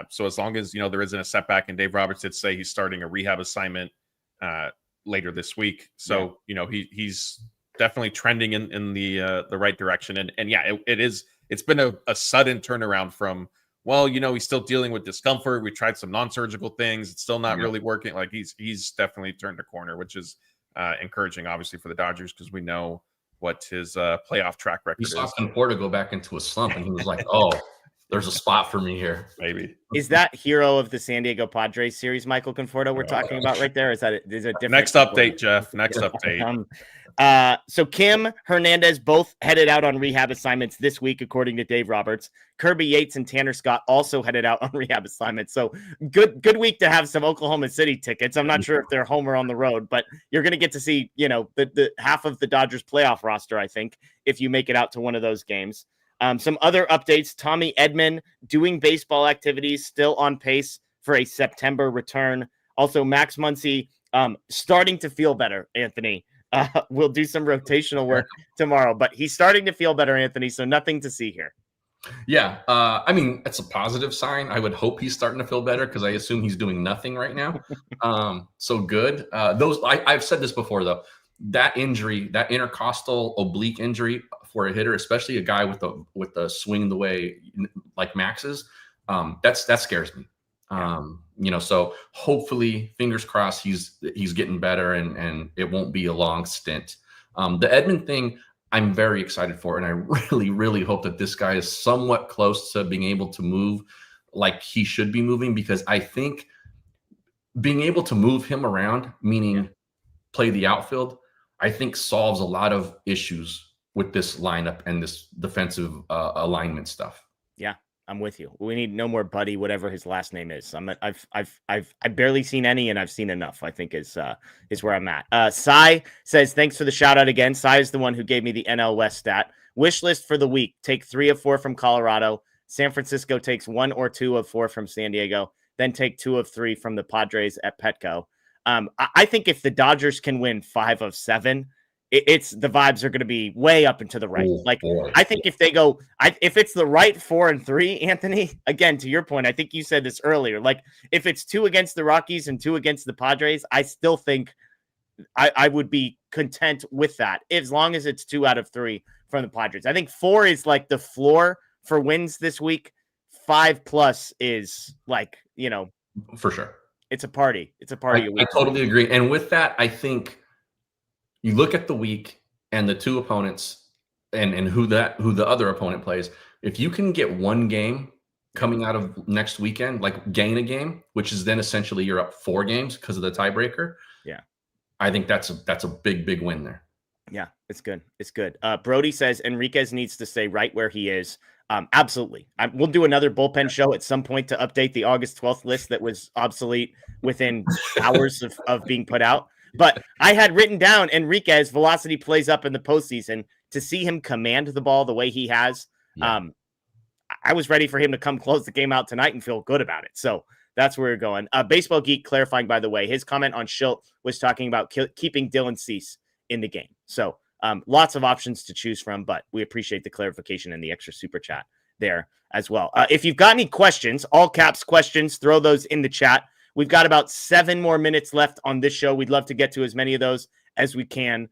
Speaker 4: So as long as, there isn't a setback, and Dave Roberts did say he's starting a rehab assignment later this week. So, he's definitely trending in the right direction. And yeah, it's been a sudden turnaround from, he's still dealing with discomfort. We tried some non-surgical things. It's still not really working. Like he's definitely turned a corner, which is encouraging, obviously, for the Dodgers because we know what his playoff track record is.
Speaker 3: He saw Conforto go back into a slump, and he was like, "Oh, there's a spot for me here."
Speaker 4: Maybe
Speaker 2: is that hero of the San Diego Padres series, Michael Conforto? We're talking about right there. Is it different?
Speaker 4: Next update, Jeff? Next update.
Speaker 2: So Kim, Hernandez both headed out on rehab assignments this week, according to Dave Roberts. Kirby Yates and Tanner Scott also headed out on rehab assignments. So good week to have some Oklahoma City tickets. I'm not sure if they're home or on the road, but you're going to get to see, the half of the Dodgers playoff roster, I think, if you make it out to one of those games. Some other updates: Tommy Edman doing baseball activities, still on pace for a September return. Also, Max Muncy starting to feel better, Anthony. We'll do some rotational work tomorrow, but he's starting to feel better, Anthony, so nothing to see here.
Speaker 3: Yeah, it's a positive sign. I would hope he's starting to feel better because I assume he's doing nothing right now. So good. I've said this before, though. That injury, that intercostal oblique injury for a hitter, especially a guy with the swing the way like Max's, that scares me. So hopefully, fingers crossed, he's getting better and it won't be a long stint. The Edman thing, I'm very excited for, and I really, really hope that this guy is somewhat close to being able to move like he should be moving, because I think being able to move him around, meaning play the outfield, I think solves a lot of issues with this lineup and this defensive alignment stuff. Yeah.
Speaker 2: I'm with you. We need no more Buddy, whatever his last name is. I've barely seen any, and I've seen enough, I think is where I'm at. Sai says, thanks for the shout out again. Sai is the one who gave me the NL West stat. Wish list for the week: take 3 of 4 from Colorado. San Francisco takes 1 or 2 of 4 from San Diego. Then take 2 of 3 from the Padres at Petco. I think if the Dodgers can win 5 of 7, the vibes are going to be way up and to the right. I think if they go, if it's the right 4 and 3, Anthony, again, to your point, I think you said this earlier, like if it's 2 against the Rockies and 2 against the Padres, I still think I would be content with that, as long as it's 2 out of 3 from the Padres. I think 4 is like the floor for wins this week. 5+ is like,
Speaker 3: for sure.
Speaker 2: It's a party. It's a party.
Speaker 3: I totally agree. And with that, I think you look at the week and the 2 opponents and who the other opponent plays. If you can get 1 game coming out of next weekend, like gain a game, which is then essentially you're up 4 games because of the tiebreaker.
Speaker 2: Yeah.
Speaker 3: I think that's a big, big win there.
Speaker 2: Yeah, it's good. It's good. Brody says Enriquez needs to stay right where he is. Absolutely. We'll do another bullpen show at some point to update the August 12th list that was obsolete within hours of being put out. But I had written down Enriquez velocity plays up in the postseason. To see him command the ball the way he has, I was ready for him to come close the game out tonight and feel good about it. So that's where we're going. Baseball Geek clarifying, by the way, his comment on Schilt was talking about keeping Dylan Cease in the game. So lots of options to choose from, but we appreciate the clarification and the extra super chat there as well. If you've got any questions, all caps questions, throw those in the chat. We've got about 7 more minutes left on this show. We'd love to get to as many of those as we can.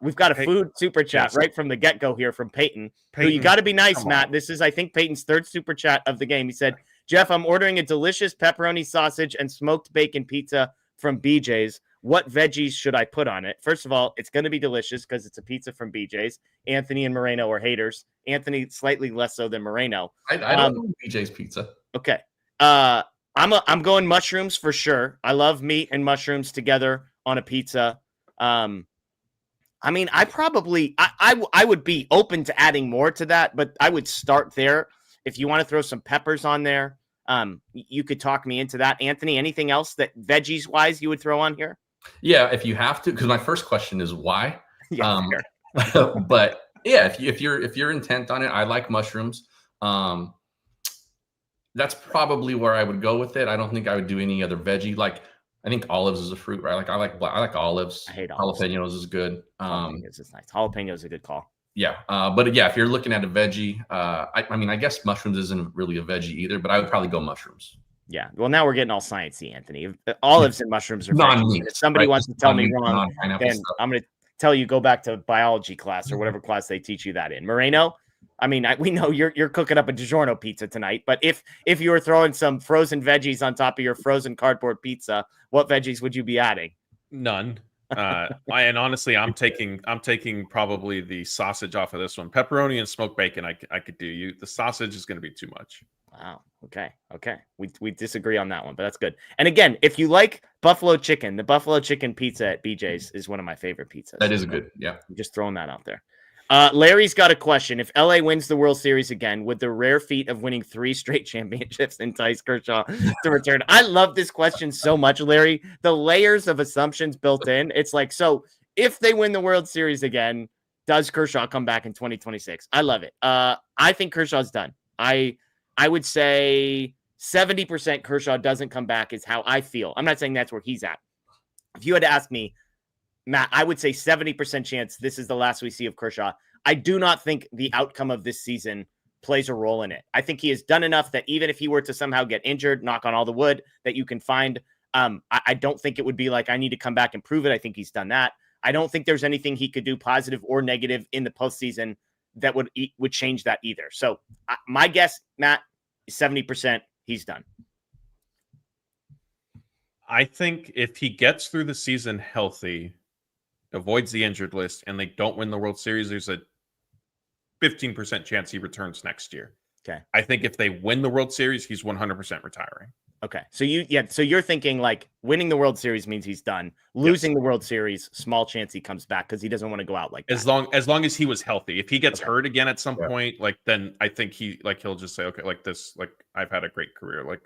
Speaker 2: We've got a food super chat right from the get-go here from Peyton. Who, you got to be nice, Matt. This is, I think, Peyton's 3rd super chat of the game. He said, Jeff, I'm ordering a delicious pepperoni sausage and smoked bacon pizza from BJ's. What veggies should I put on it? First of all, it's going to be delicious because it's a pizza from BJ's. Anthony and Moreno are haters. Anthony slightly less so than Moreno.
Speaker 3: I don't know BJ's pizza.
Speaker 2: Okay. I'm going mushrooms for sure. I love meat and mushrooms together on a pizza. I would be open to adding more to that, but I would start there. If you want to throw some peppers on there, you could talk me into that. Anthony, anything else that veggies wise you would throw on here?
Speaker 3: Yeah, if you have to, because my first question is why.
Speaker 2: Yeah,
Speaker 3: but yeah, if you're intent on it, I like mushrooms. That's probably where I would go with it. I don't think I would do any other veggie. Like, I think olives is a fruit, right? Like I like olives.
Speaker 2: I hate olives.
Speaker 3: Jalapenos is good.
Speaker 2: Jalapenos is nice. Jalapenos is a good call.
Speaker 3: Yeah. But yeah, if you're looking at a veggie, I guess mushrooms isn't really a veggie either, but I would probably go mushrooms.
Speaker 2: Yeah. Well, now we're getting all sciencey, Anthony. Olives and mushrooms are
Speaker 3: non-meat.
Speaker 2: If somebody wants to tell me wrong,
Speaker 3: non-pineapple
Speaker 2: then
Speaker 3: stuff.
Speaker 2: I'm going to tell you go back to biology class or whatever class they teach you that in. Moreno, we know you're cooking up a DiGiorno pizza tonight, but if you were throwing some frozen veggies on top of your frozen cardboard pizza, what veggies would you be adding?
Speaker 4: None. And honestly, I'm taking probably the sausage off of this one. Pepperoni and smoked bacon, I could do. The sausage is going to be too much.
Speaker 2: Wow. Okay. We disagree on that one, but that's good. And again, if you like buffalo chicken, the buffalo chicken pizza at BJ's is one of my favorite pizzas.
Speaker 3: That is good. Yeah.
Speaker 2: I'm just throwing that out there. Larry's got a question. If LA wins the World Series again, would the rare feat of winning 3 straight championships entice Kershaw to return? I love this question so much, Larry. The layers of assumptions built in. It's like, so if they win the World Series again, does Kershaw come back in 2026? I love it. I think Kershaw's done. I would say 70% Kershaw doesn't come back is how I feel. I'm not saying that's where he's at. If you had to ask me, Matt, I would say 70% chance this is the last we see of Kershaw. I do not think the outcome of this season plays a role in it. I think he has done enough that even if he were to somehow get injured, knock on all the wood that you can find, I don't think it would be like, I need to come back and prove it. I think he's done that. I don't think there's anything he could do positive or negative in the postseason that would change that either. So my guess, Matt, is 70% he's done.
Speaker 4: I think if he gets through the season healthy, avoids the injured list, and they don't win the World Series, there's a 15% chance he returns next year.
Speaker 2: Okay.
Speaker 4: I think if they win the World Series, he's 100% retiring.
Speaker 2: Okay. So you're thinking like winning the World Series means he's done. Losing the World Series, small chance he comes back because he doesn't want to go out like that.
Speaker 4: As long as he was healthy. If he gets hurt again at some point, like then I think he'll just say, okay, like this, like I've had a great career, like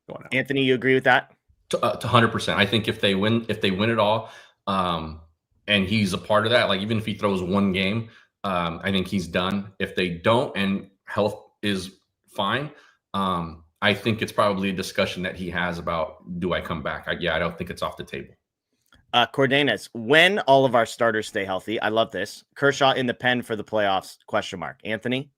Speaker 4: going out.
Speaker 2: Anthony, you agree with that?
Speaker 3: To 100%. I think if they win it all, and he's a part of that, like even if he throws one game, I think he's done. If they don't and health is fine, I think it's probably a discussion that he has about, do I come back? I don't think it's off the table.
Speaker 2: Cordanas, when all of our starters stay healthy, I love this. Kershaw in the pen for the playoffs, ? Anthony?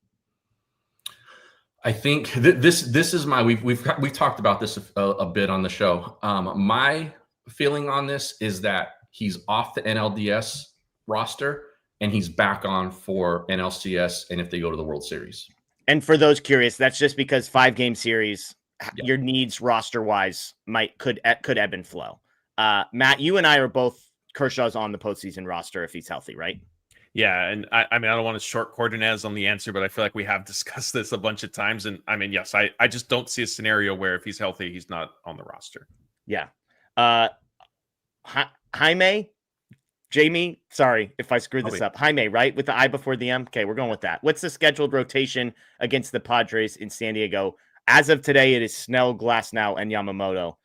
Speaker 3: I think this is my, we've talked about this a bit on the show. My feeling on this is that he's off the NLDS roster and he's back on for NLCS and if they go to the World Series.
Speaker 2: And for those curious, that's just because 5-game series, your needs roster wise could ebb and flow. Matt, you and I are both Kershaw's on the postseason roster if he's healthy, right?
Speaker 4: Yeah, and I mean, I don't want to short Cordanez on the answer, but I feel like we have discussed this a bunch of times. And I mean, yes, I just don't see a scenario where if he's healthy, he's not on the roster.
Speaker 2: Yeah. Jamie, sorry if I screwed this up. Jaime, right? With the I before the M? Okay, we're going with that. What's the scheduled rotation against the Padres in San Diego? As of today, it is Snell, Glasnow, and Yamamoto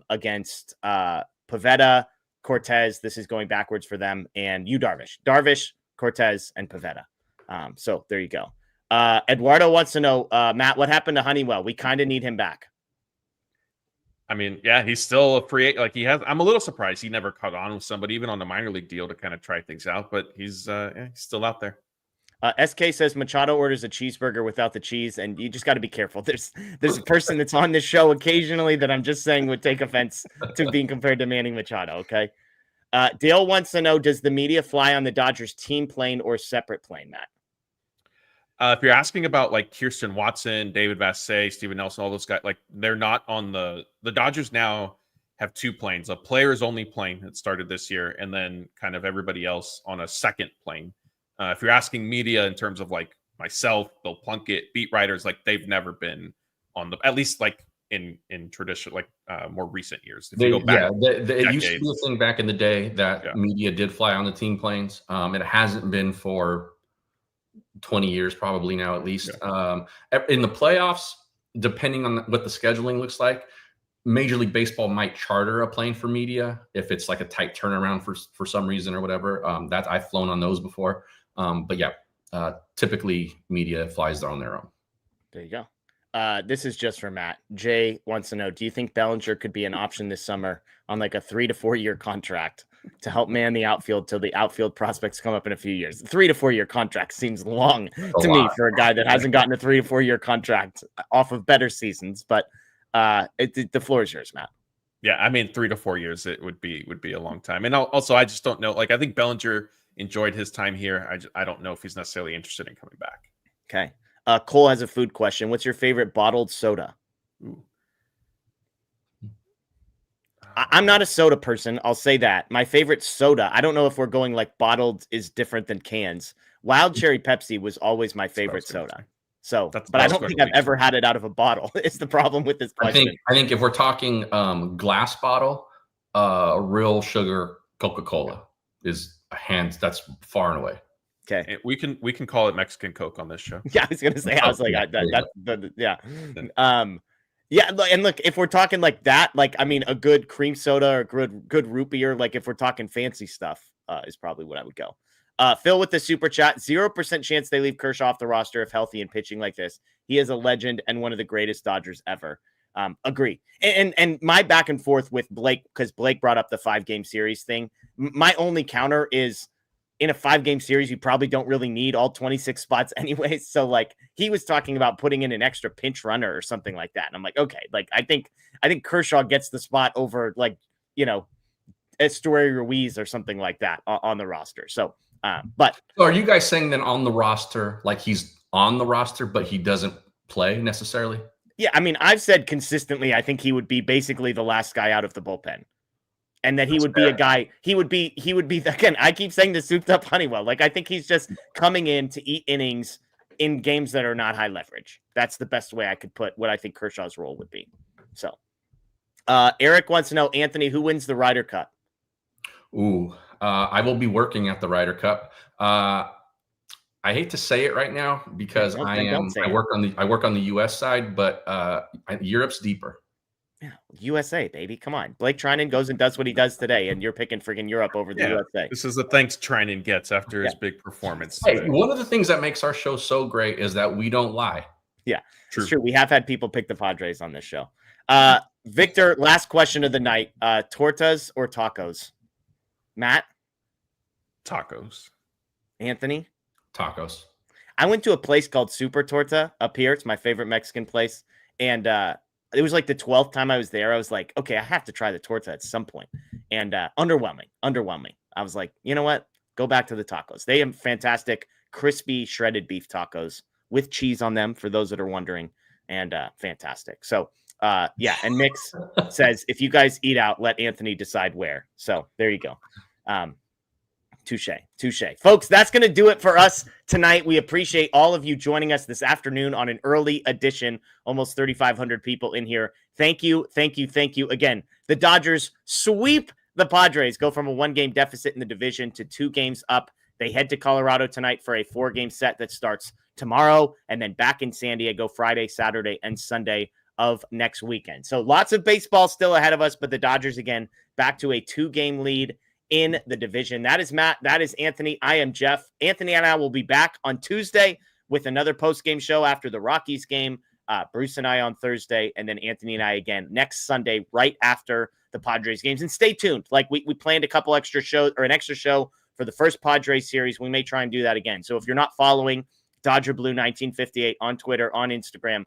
Speaker 2: against Pivetta, Cortez. This is going backwards for them. And Darvish. Darvish, Cortez, and Pivetta. So there you go. Eduardo wants to know, Matt, what happened to Honeywell? We kind of need him back.
Speaker 4: I mean, yeah, he's still a free agent. Like I'm a little surprised he never caught on with somebody, even on the minor league deal, to kind of try things out. But he's still out there.
Speaker 2: SK says Machado orders a cheeseburger without the cheese, and you just got to be careful. There's a person that's on this show occasionally that I'm just saying would take offense to being compared to Manny Machado. Okay. Dale wants to know: does the media fly on the Dodgers team plane or separate plane, Matt?
Speaker 4: If you're asking about like Kirsten Watson, David Vassay, Steven Nelson, all those guys, like they're not on the Dodgers now have 2 planes, a players only plane that started this year, and then kind of everybody else on a second plane. If you're asking media in terms of like myself, Bill Plunkett, beat writers, like they've never been on at least like in tradition, like more recent years. If you go back,
Speaker 3: it used to be a thing back in the day that media did fly on the team planes. It hasn't been for 20 years probably now, at least. In the playoffs, depending on what the scheduling looks like, Major League Baseball might charter a plane for media if it's like a tight turnaround for some reason or whatever. That I've flown on those before. But typically media flies on their own.
Speaker 2: There you go. This is just for Matt. Jay wants to know, do you think Bellinger could be an option this summer on like a 3 to 4 year contract to help man the outfield till the outfield prospects come up in a few years? 3 to 4 year contract seems long to me for a guy that hasn't gotten a 3 to 4 year contract off of better seasons, but the floor is yours, Matt.
Speaker 4: Yeah, I mean 3 to 4 years it would be a long time. And also I just don't know. Like I think Bellinger enjoyed his time here. I don't know if he's necessarily interested in coming back.
Speaker 2: Okay. Cole has a food question. What's your favorite bottled soda?
Speaker 4: Ooh.
Speaker 2: I'm not a soda person. I'll say that. My favorite soda, I don't know if we're going like bottled is different than cans. Wild Cherry Pepsi was always my favorite soda. So,
Speaker 4: That's
Speaker 2: but I don't
Speaker 4: what
Speaker 2: think
Speaker 4: I
Speaker 2: I've ever had it out of a bottle. It's the problem with this question.
Speaker 3: I think if we're talking glass bottle, real sugar Coca-Cola is that's far and away.
Speaker 2: Okay.
Speaker 4: We can call it Mexican Coke on this show.
Speaker 2: Yeah, I was gonna say. I was like, yeah. Yeah, and look, if we're talking like that, like I mean, a good cream soda or good root beer, like if we're talking fancy stuff, is probably what I would go. Phil with the super chat, 0% chance they leave Kershaw off the roster if healthy and pitching like this. He is a legend and one of the greatest Dodgers ever. Agree. And my back and forth with Blake, because Blake brought up the 5-game series thing. My only counter is, in a 5-game series, you probably don't really need all 26 spots anyway. So like he was talking about putting in an extra pinch runner or something like that. And I'm like, okay, like I think Kershaw gets the spot over like, Estuary Ruiz or something like that on the roster. So, but
Speaker 3: so are you guys saying then on the roster, like he's on the roster, but he doesn't play necessarily?
Speaker 2: Yeah. I mean, I've said consistently, I think he would be basically the last guy out of the bullpen. And that he would be a guy, he would be, again, I keep saying the souped up Honeywell. Like, I think he's just coming in to eat innings in games that are not high leverage. That's the best way I could put what I think Kershaw's role would be. So, Eric wants to know, Anthony, who wins the Ryder Cup?
Speaker 3: Ooh, I will be working at the Ryder Cup. I hate to say it right now because I work on the US side, but Europe's deeper.
Speaker 2: Yeah, USA, baby. Come on. Blake Trinan goes and does what he does today, and you're picking friggin' Europe over the USA.
Speaker 4: This is the thanks Trinan gets after his big performance.
Speaker 3: Hey, one of the things that makes our show so great is that we don't lie.
Speaker 2: Yeah, it's true. We have had people pick the Padres on this show. Victor, last question of the night. Tortas or tacos? Matt?
Speaker 4: Tacos.
Speaker 2: Anthony?
Speaker 3: Tacos.
Speaker 2: I went to a place called Super Torta up here. It's my favorite Mexican place. And it was like the 12th time I was there. I was like, okay, I have to try the torta at some point. And underwhelming. I was like, you know what? Go back to the tacos. They have fantastic, crispy, shredded beef tacos with cheese on them, for those that are wondering. And fantastic. So, yeah. And Mix says, if you guys eat out, let Anthony decide where. So there you go. Touche. Folks, that's going to do it for us tonight. We appreciate all of you joining us this afternoon on an early edition. Almost 3,500 people in here. Thank you. Again, the Dodgers sweep the Padres, go from a 1-game deficit in the division to 2 games up. They head to Colorado tonight for a 4-game set that starts tomorrow, and then back in San Diego Friday, Saturday, and Sunday of next weekend. So lots of baseball still ahead of us, but the Dodgers, again, back to a 2-game lead in the division. That is Matt. That is Anthony. I am Jeff. Anthony and I will be back on Tuesday with another post-game show after the Rockies game. Bruce and I on Thursday, and then Anthony and I again next Sunday right after the Padres games. And stay tuned. Like we planned a couple extra shows, or an extra show for the first Padres series. We may try and do that again. So if you're not following Dodger Blue 1958 on Twitter, on Instagram,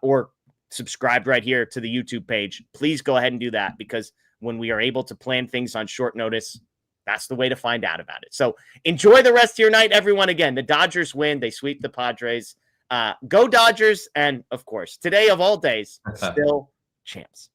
Speaker 2: or subscribed right here to the YouTube page, please go ahead and do that, because when we are able to plan things on short notice, that's the way to find out about it. So enjoy the rest of your night, everyone. Again, the Dodgers win. They sweep the Padres. Go Dodgers. And, of course, today of all days, still champs.